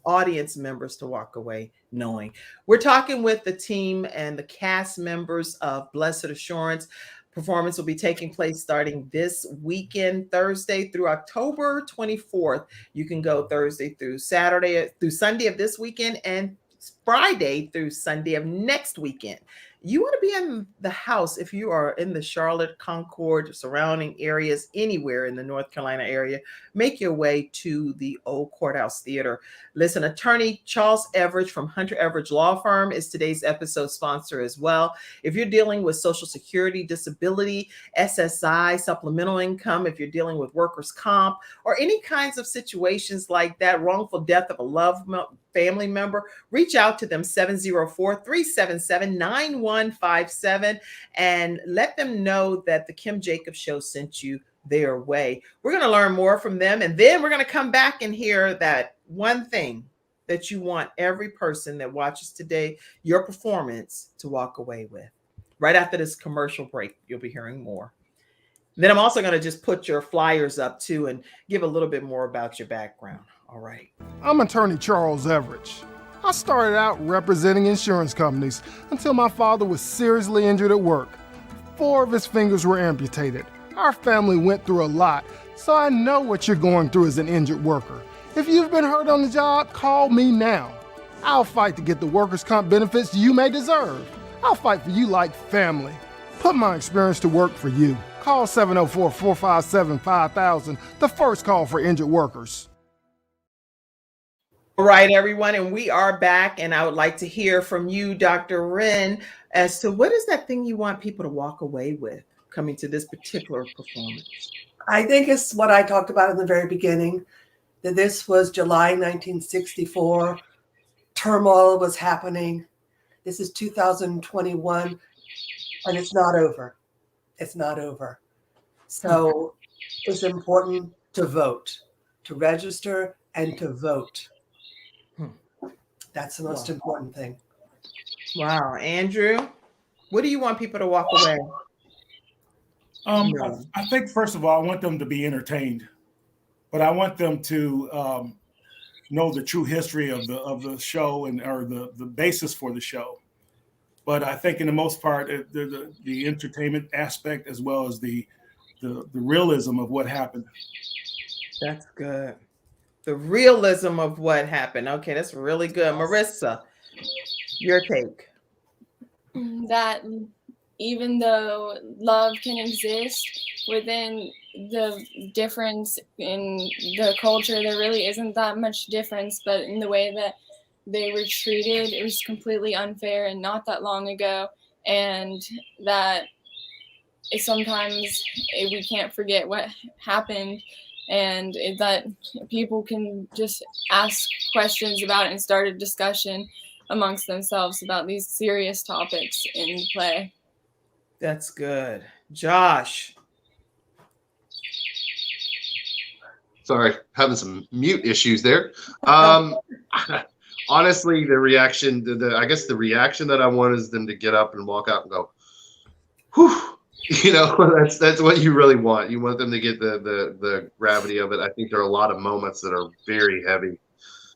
audience members to walk away knowing. We're talking with the team and the cast members of Blessed Assurance. Performance will be taking place starting this weekend, Thursday through October 24th. You can go Thursday through Sunday of this weekend, and Friday through Sunday of next weekend. You want to be in the house if you are in the Charlotte, Concord, surrounding areas, anywhere in the North Carolina area. Make your way to the Old Courthouse Theater. Listen, attorney Charles Everett from Hunter Everett Law Firm is today's episode sponsor as well. If you're dealing with Social Security, disability, SSI, supplemental income, if you're dealing with workers' comp, or any kinds of situations like that, wrongful death of a loved family member, reach out to them, 704-377-9157, and let them know that the Kim Jacobs Show sent you their way. We're going to learn more from them, and then we're going to come back and hear that one thing that you want every person that watches today, your performance, to walk away with. Right after this commercial break, you'll be hearing more. Then I'm also going to just put your flyers up too and give a little bit more about your background. All right.
I'm attorney Charles Everett. I started out representing insurance companies until my father was seriously injured at work. 4 of his fingers were amputated. Our family went through a lot, so I know what you're going through as an injured worker. If you've been hurt on the job, call me now. I'll fight to get the workers' comp benefits you may deserve. I'll fight for you like family. Put my experience to work for you. Call 704-457-5000, the first call for injured workers.
All right, everyone, and we are back, and I would like to hear from you, Dr. Wren, as to what is that thing you want people to walk away with coming to this particular performance?
I think it's what I talked about in the very beginning, that this was July 1964. Turmoil was happening. This is 2021, and it's not over. It's not over. So it's important to vote, to register, and to vote. That's the most important thing.
Wow. Andrew, what do you want people to walk away?
I think, first of all, I want them to be entertained, but I want them to know the true history of the show or the basis for the show. But I think, in the most part, the entertainment aspect as well as the realism of what happened.
That's good. The realism of what happened. Okay, that's really good. Marissa, your take.
That even though love can exist within the difference in the culture, there really isn't that much difference, but in the way that they were treated, it was completely unfair and not that long ago, and that sometimes we can't forget what happened, and that people can just ask questions about it and start a discussion amongst themselves about these serious topics in play.
That's good. Josh.
Sorry, having some mute issues there. Honestly, the reaction, I guess the reaction that I want is them to get up and walk out and go, whew. You know, that's what you really want. You want them to get the gravity of it. I think there are a lot of moments that are very heavy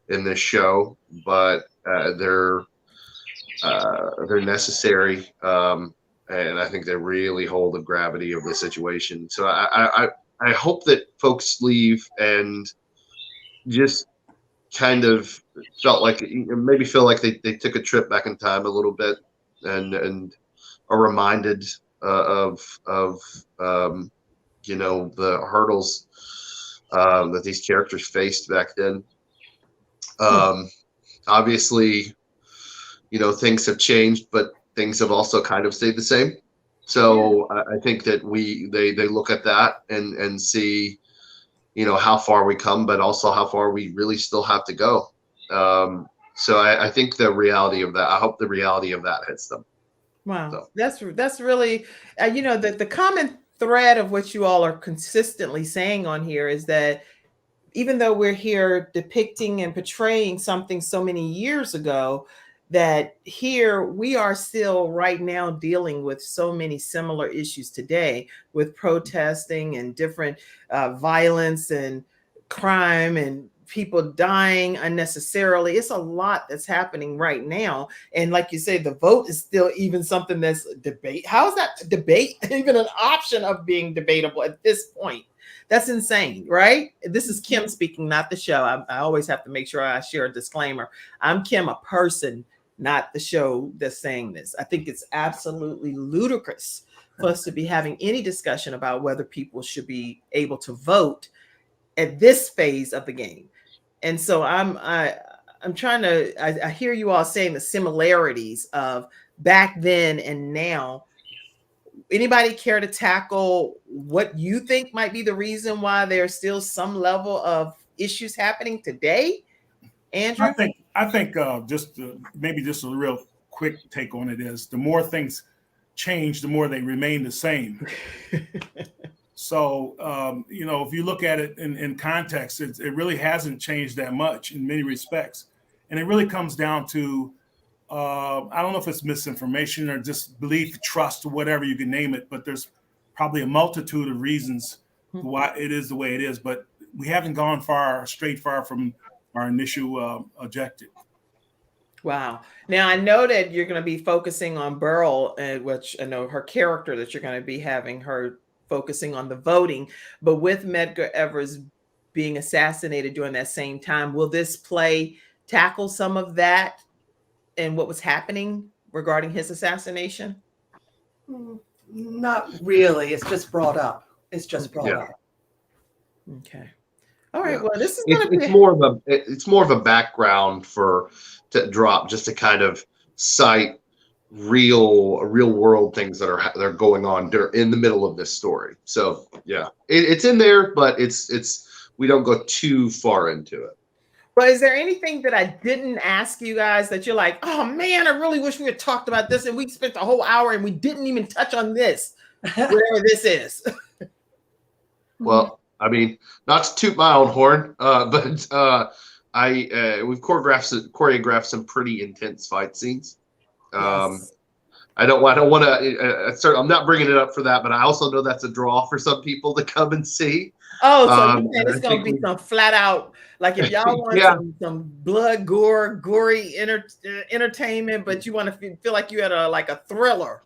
in this show, but they're necessary, and I think they really hold the gravity of the situation. So I hope that folks leave and just kind of feel like they took a trip back in time a little bit and are reminded of you know, the hurdles that these characters faced back then. Obviously, you know, things have changed, but things have also kind of stayed the same. So I think that they look at that and see, you know, how far we come, but also how far we really still have to go. So I think the reality of that, I hope the reality of that hits them.
Wow, so. That's really, you know, the common thread of what you all are consistently saying on here is that even though we're here depicting and portraying something so many years ago, that here we are still right now dealing with so many similar issues today with protesting and different violence and crime and people dying unnecessarily. It's a lot that's happening right now. And like you say, the vote is still even something that's debate. How is that debate even an option of being debatable at this point? That's insane, right? This is Kim speaking, not the show. I always have to make sure I share a disclaimer. I'm Kim, a person, not the show that's saying this. I think it's absolutely ludicrous for us to be having any discussion about whether people should be able to vote at this phase of the game. And so I'm trying to, I hear you all saying the similarities of back then and now. Anybody care to tackle what you think might be the reason why there's still some level of issues happening today? Andrew?
I think maybe just a real quick take on it is the more things change, the more they remain the same. So, you know, if you look at it in context, it really hasn't changed that much in many respects. And it really comes down to, I don't know if it's misinformation or just belief, trust, or whatever you can name it, but there's probably a multitude of reasons why it is the way it is. But we haven't gone far from our initial objective.
Wow. Now, I know that you're going to be focusing on Burl, which I know her character that you're going to be having her focusing on the voting, but with Medgar Evers being assassinated during that same time, will this play tackle some of that and what was happening regarding his assassination?
Not really. It's just brought up. It's just brought up.
Okay. All right.
Yeah.
Well, this is going to be
It's more of a background to drop, just to kind of cite real world things that are going on in the middle of this story. So yeah, it's in there, but it's we don't go too far into it.
Well, is there anything that I didn't ask you guys that you're like, oh man, I really wish we had talked about this, and we spent a whole hour and we didn't even touch on this, whatever this is?
Well, I mean, not to toot my own horn, but we've choreographed some pretty intense fight scenes.
Yes.
I don't want to. I'm not bringing it up for that, but I also know that's a draw for some people to come and see.
Oh, so you saying it's going to be some flat out, like if y'all want some blood, gore, gory entertainment, but you want to feel like you had a thriller.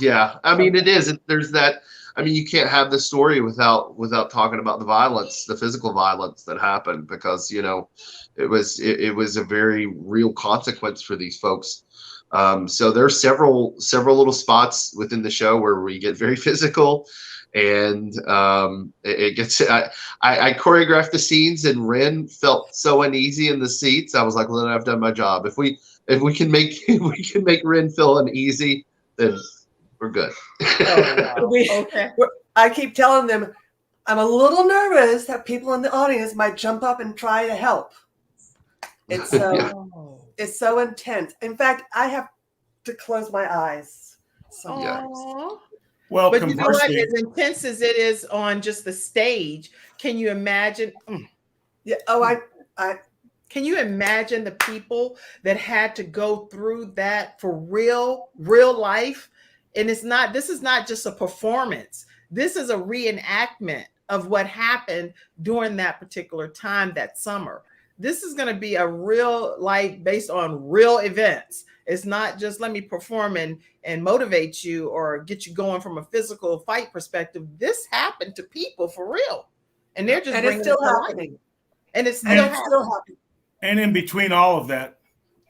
Yeah, I mean it is. There's that. I mean, you can't have the story without talking about the violence, the physical violence that happened, because it was a very real consequence for these folks. So there's several little spots within the show where we get very physical, and it gets. I choreographed the scenes, and Wren felt so uneasy in the seats. I was like, "Well, then I've done my job. If we can make Wren feel uneasy, then we're good."
Oh, wow. Okay.
I keep telling them I'm a little nervous that people in the audience might jump up and try to help. It's so it's so intense. In fact, I have to close my eyes.
Aww.
Well,
but you know what? As intense as it is on just the stage, can you imagine?
Yeah. Oh, I
can you imagine the people that had to go through that for real life? And this is not just a performance. This is a reenactment of what happened during that particular time that summer. This is going to be a real life based on real events. It's not just let me perform and motivate you or get you going from a physical fight perspective. This happened to people for real. And they're just
it's still happening.
And it's still happening.
And in between all of that,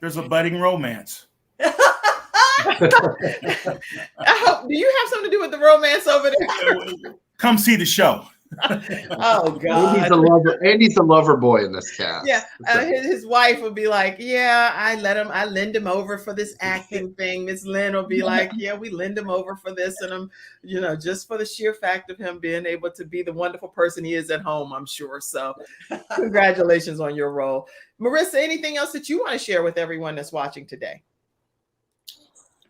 there's a budding romance.
Do you have something to do with the romance over there?
Come see the show.
Oh God!
Andy's a lover boy in this cast.
Yeah, his wife would be like, "Yeah, I lend him over for this acting thing." Miss Lynn will be like, "Yeah, we lend him over for this," and I'm, just for the sheer fact of him being able to be the wonderful person he is at home, I'm sure. So, congratulations on your role, Marissa. Anything else that you want to share with everyone that's watching today?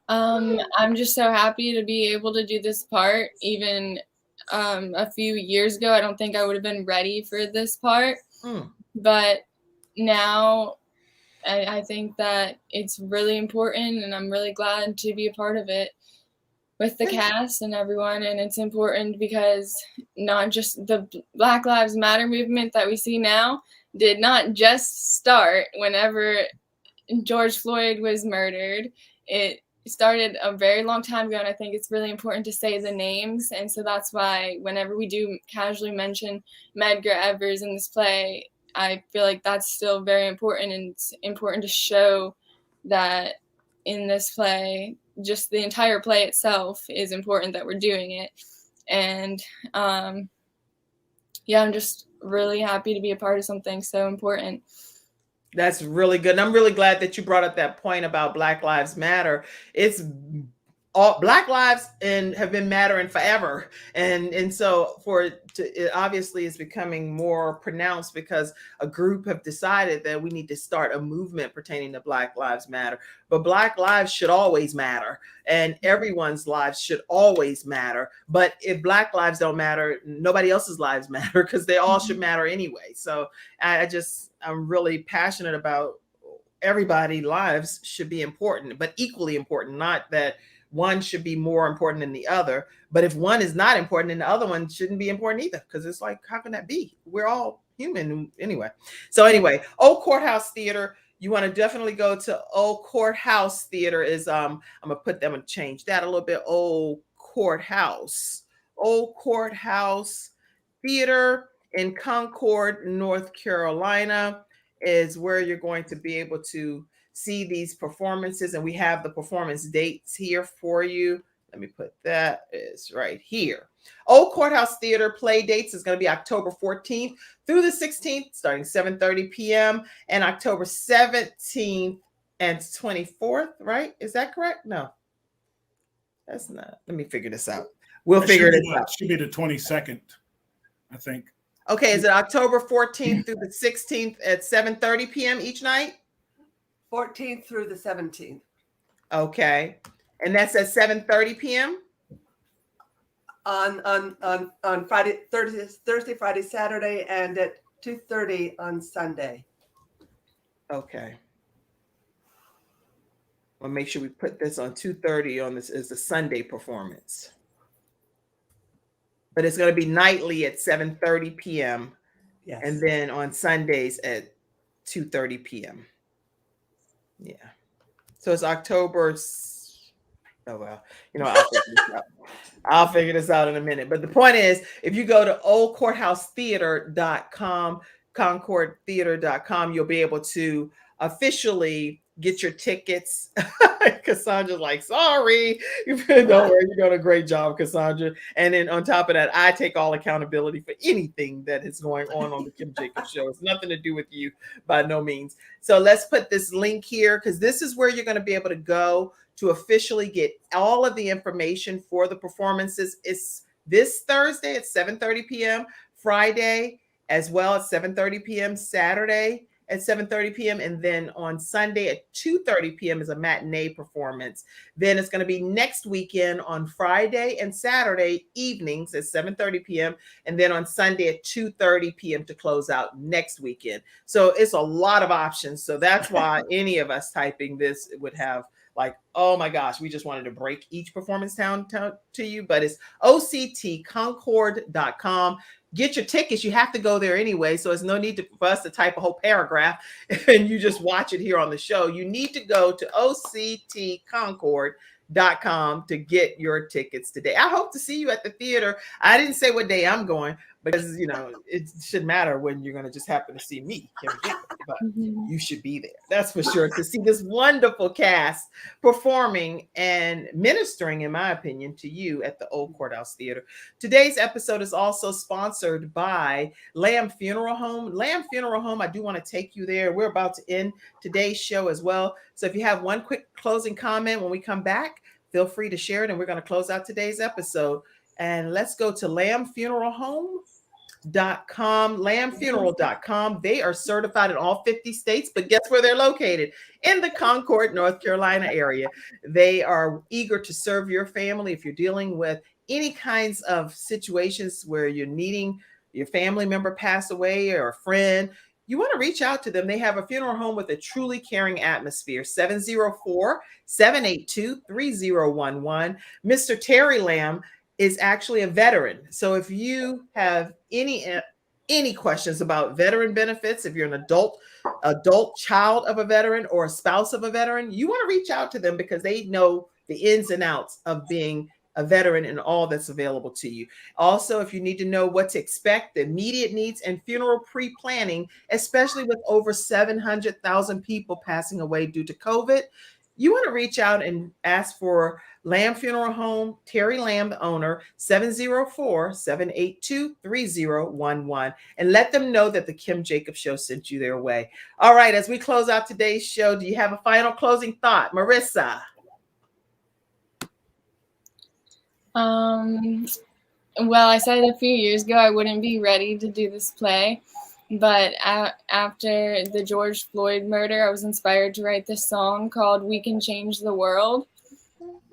I'm just so happy to be able to do this part. Even a few years ago, I don't think I would have been ready for this part. But now I think that it's really important, and I'm really glad to be a part of it with the cast and everyone. And it's important because not just the Black Lives Matter movement that we see now did not just start whenever George Floyd was murdered. It started a very long time ago, and I think it's really important to say the names. And so that's why whenever we do casually mention Medgar Evers in this play, I feel like that's still very important, and it's important to show that in this play, just the entire play itself is important that we're doing it. And I'm just really happy to be a part of something so important.
That's really good. And I'm really glad that you brought up that point about Black Lives Matter. It's all Black lives and have been mattering forever. And so it obviously is becoming more pronounced because a group have decided that we need to start a movement pertaining to Black Lives Matter. But Black lives should always matter, and everyone's lives should always matter. But if Black lives don't matter, nobody else's lives matter, because they all should matter anyway. So I'm really passionate about everybody's lives should be important, but equally important, not that one should be more important than the other. But if one is not important, then the other one shouldn't be important either, because it's like, how can that be? We're all human anyway. So anyway, Old Courthouse Theater. You want to definitely go to Old Courthouse Theater. I'm gonna change that a little bit. Old Courthouse Theater in Concord, North Carolina is where you're going to be able to see these performances, and we have the performance dates here for you Let me put that is right here. Old Courthouse Theater play dates is going to be October 14th through the 16th, starting 7:30 p.m. and October 17th and 24th, right? Is that correct? No, that's not. Let me figure this out. We'll figure this out.
Should be the 22nd, I think.
Okay, is it October 14th through the 16th at 7:30 p.m. each night?
14th through the 17th.
Okay, and that's at 7:30 p.m.
on Friday, Thursday, Friday, Saturday, and at 2:30 on Sunday.
Okay. We'll make sure we put this on 2:30 on this is the Sunday performance. But it's going to be nightly at 7:30 p.m.
Yes.
And then on Sundays at 2:30 p.m. Yeah. So it's October. Oh, well, I'll figure this out in a minute. But the point is, if you go to oldcourthousetheater.com, concordtheater.com, you'll be able to officially get your tickets. Cassandra's like, sorry. Don't worry, you're doing a great job, Cassandra. And then on top of that, I take all accountability for anything that is going on the Kim Jacobs Show. It's nothing to do with you by no means. So let's put this link here because this is where you're going to be able to go to officially get all of the information for the performances. It's this Thursday at 7:30 p.m., Friday as well at 7:30 p.m., Saturday at 7:30 p.m. And then on Sunday at 2:30 p.m. is a matinee performance. Then it's going to be next weekend on Friday and Saturday evenings at 7:30 p.m. And then on Sunday at 2:30 p.m. to close out next weekend. So it's a lot of options. So that's why any of us typing this would have like, oh my gosh, we just wanted to break each performance down to you, but it's octconcord.com. Get your tickets. You have to go there anyway. So there's no need for us to type a whole paragraph and you just watch it here on the show. You need to go to octconcord.com to get your tickets today. I hope to see you at the theater. I didn't say what day I'm going because, it shouldn't matter when you're going to just happen to see me, Kim Jacobs, but you should be there. That's for sure, to see this wonderful cast performing and ministering, in my opinion, to you at the Old Courthouse Theater. Today's episode is also sponsored by Lamb Funeral Home. Lamb Funeral Home, I do want to take you there. We're about to end today's show as well. So if you have one quick closing comment when we come back, feel free to share it, and we're going to close out today's episode. And let's go to lambfuneralhome.com, They are certified in all 50 states, but guess where they're located? In the Concord, North Carolina area. They are eager to serve your family. If you're dealing with any kinds of situations where you're needing your family member pass away or a friend, you want to reach out to them. They have a funeral home with a truly caring atmosphere. 704-782-3011. Mr. Terry Lamb is actually a veteran. So if you have any questions about veteran benefits, if you're an adult child of a veteran or a spouse of a veteran, you want to reach out to them because they know the ins and outs of being a veteran and all that's available to you. Also, if you need to know what to expect, the immediate needs and funeral pre-planning, especially with over 700,000 people passing away due to COVID, you want to reach out and ask for Lamb Funeral Home, Terry Lamb, the owner, 704-782-3011, and let them know that the Kim Jacobs Show sent you their way. All right, as we close out today's show, do you have a final closing thought, Marissa?
Well, I said a few years ago I wouldn't be ready to do this play, but after the George Floyd murder, I was inspired to write this song called We Can Change the World.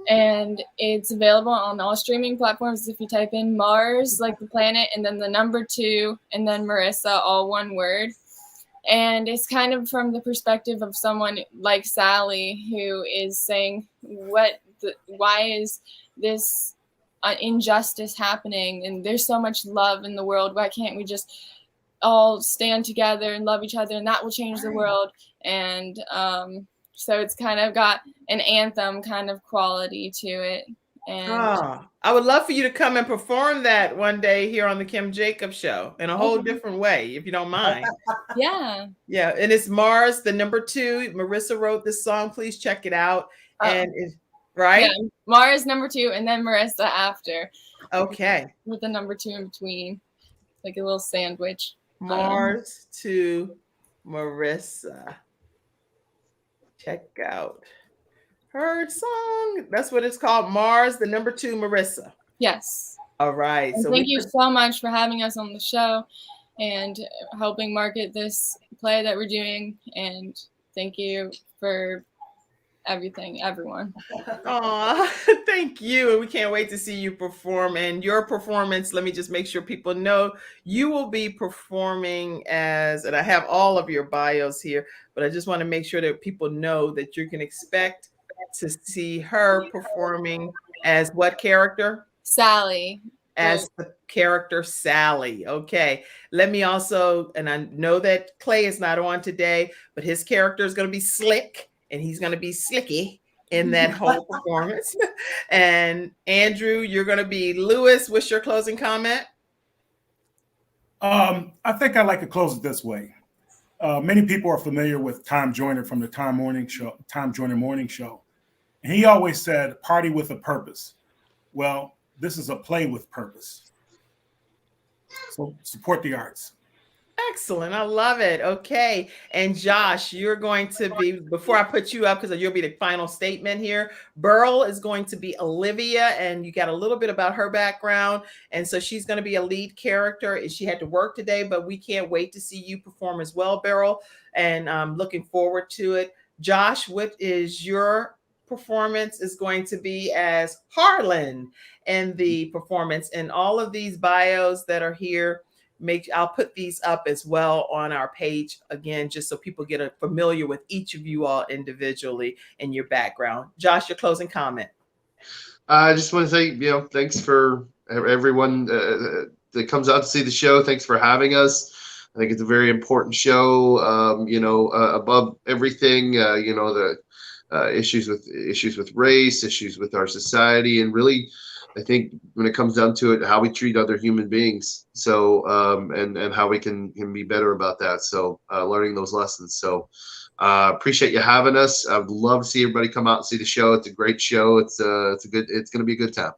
And it's available on all streaming platforms. If you type in Mars, like the planet, and then the number 2, and then Marissa, all one word. And it's kind of from the perspective of someone like Sally, who is saying, why is this injustice happening? And there's so much love in the world. Why can't we just all stand together and love each other, and that will change the world? And so it's kind of got an anthem kind of quality to it. And
I would love for you to come and perform that one day here on the Kim Jacobs Show in a whole different way, if you don't mind.
Yeah.
Yeah. And it's Mars, the number 2. Marissa wrote this song. Please check it out. And right?
Yeah, Mars number 2, and then Marissa after.
Okay.
With the number 2 in between, like a little sandwich.
Mars to Marissa. Check out her song. That's what it's called. Mars, the number 2, Marissa.
Yes.
All right.
And
so
thank you so much for having us on the show and helping market this play that we're doing. And thank you for everything, everyone.
Aw, thank you. And we can't wait to see you perform. And your performance, let me just make sure people know, you will be performing as, and I have all of your bios here, but I just want to make sure that people know that you can expect to see her performing as what character?
Sally.
As the character Sally. Okay. Let me also, and I know that Clay is not on today, but his character is going to be Slick. And he's going to be slicky in that whole performance. And Andrew, you're going to be Lewis. What's your closing comment?
I think I'd like to close it this way. Many people are familiar with Tom Joyner from the Tom Joyner Morning Show. And he always said, party with a purpose. Well, this is a play with purpose. So support the arts.
Excellent. I love it. Okay. And Josh, you're going to be, before I put you up, because you'll be the final statement here, Burl is going to be Olivia, and you got a little bit about her background. And so she's going to be a lead character. She had to work today, but we can't wait to see you perform as well, Burl. And I'm looking forward to it. Josh, what is your performance is going to be as Harlan in the performance? And all of these bios that are here, I'll put these up as well on our page again, just so people get familiar with each of you all individually and your background. Josh, your closing comment.
I just want to say, thanks for everyone that comes out to see the show. Thanks for having us. I think it's a very important show. Above everything, the issues with race, issues with our society, and really, I think when it comes down to it, how we treat other human beings. So, and how we can be better about that. So, learning those lessons. So, appreciate you having us. I'd love to see everybody come out and see the show. It's a great show. It's going to be a good time.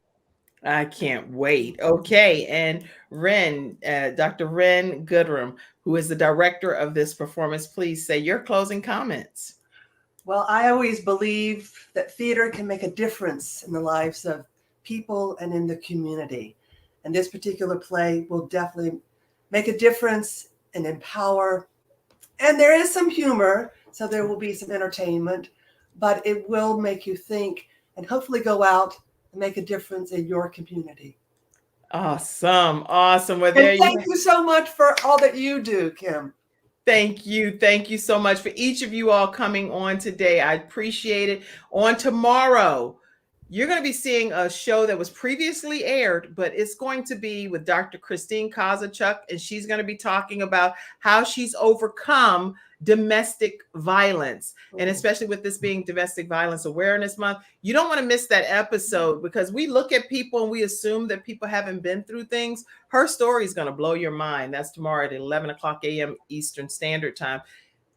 I can't wait. Okay. And Wren, Dr. Wren Goodr, who is the director of this performance, please say your closing comments.
Well, I always believe that theater can make a difference in the lives of people and in the community. And this particular play will definitely make a difference and empower. And there is some humor, so there will be some entertainment, but it will make you think and hopefully go out and make a difference in your community.
Awesome. Well,
thank you so much for all that you do, Kim.
Thank you. Thank you so much for each of you all coming on today. I appreciate it. On tomorrow, you're going to be seeing a show that was previously aired, but it's going to be with Dr. Christine Kozachuk, and she's going to be talking about how she's overcome domestic violence. And especially with this being Domestic Violence Awareness Month, you don't want to miss that episode, because we look at people and we assume that people haven't been through things. Her story is going to blow your mind. That's tomorrow at 11 o'clock a.m. Eastern Standard Time.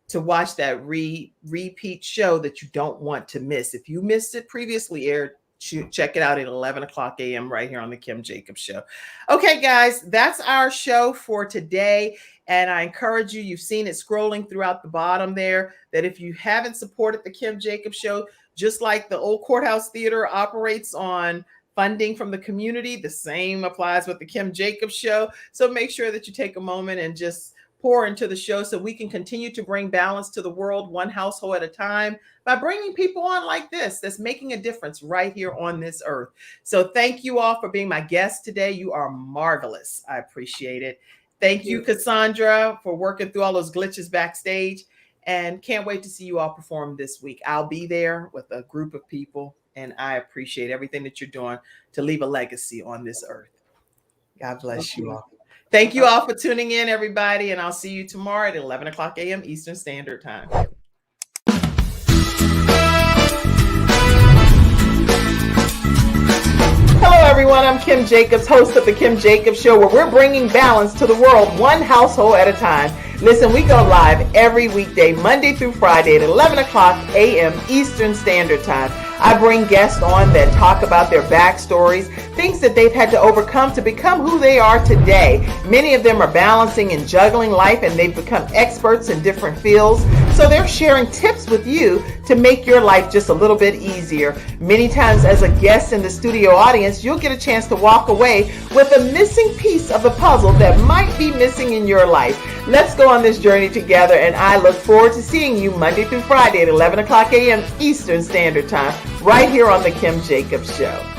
To watch that repeat show that you don't want to miss. If you missed it previously aired, check it out at 11 o'clock a.m. right here on the Kim Jacobs Show. Okay, guys, that's our show for today. And I encourage you, you've seen it scrolling throughout the bottom there, that if you haven't supported the Kim Jacobs Show, just like the Old Courthouse Theater operates on funding from the community, the same applies with the Kim Jacobs Show. So make sure that you take a moment and just pour into the show so we can continue to bring balance to the world, one household at a time, by bringing people on like this that's making a difference right here on this earth. So thank you all for being my guest today. You are marvelous. I appreciate it. Thank you, Cassandra, for working through all those glitches backstage, and can't wait to see you all perform this week. I'll be there with a group of people, and I appreciate everything that you're doing to leave a legacy on this earth. God bless you all. Thank you all for tuning in, everybody, and I'll see you tomorrow at 11 o'clock a.m. Eastern Standard Time. Hello, everyone. I'm Kim Jacobs, host of The Kim Jacobs Show, where we're bringing balance to the world, one household at a time. Listen, we go live every weekday, Monday through Friday at 11 o'clock a.m. Eastern Standard Time. I bring guests on that talk about their backstories, things that they've had to overcome to become who they are today. Many of them are balancing and juggling life, and they've become experts in different fields. So they're sharing tips with you to make your life just a little bit easier. Many times as a guest in the studio audience, you'll get a chance to walk away with a missing piece of the puzzle that might be missing in your life. Let's go on this journey together, and I look forward to seeing you Monday through Friday at 11 o'clock a.m. Eastern Standard Time, right here on The Kim Jacobs Show.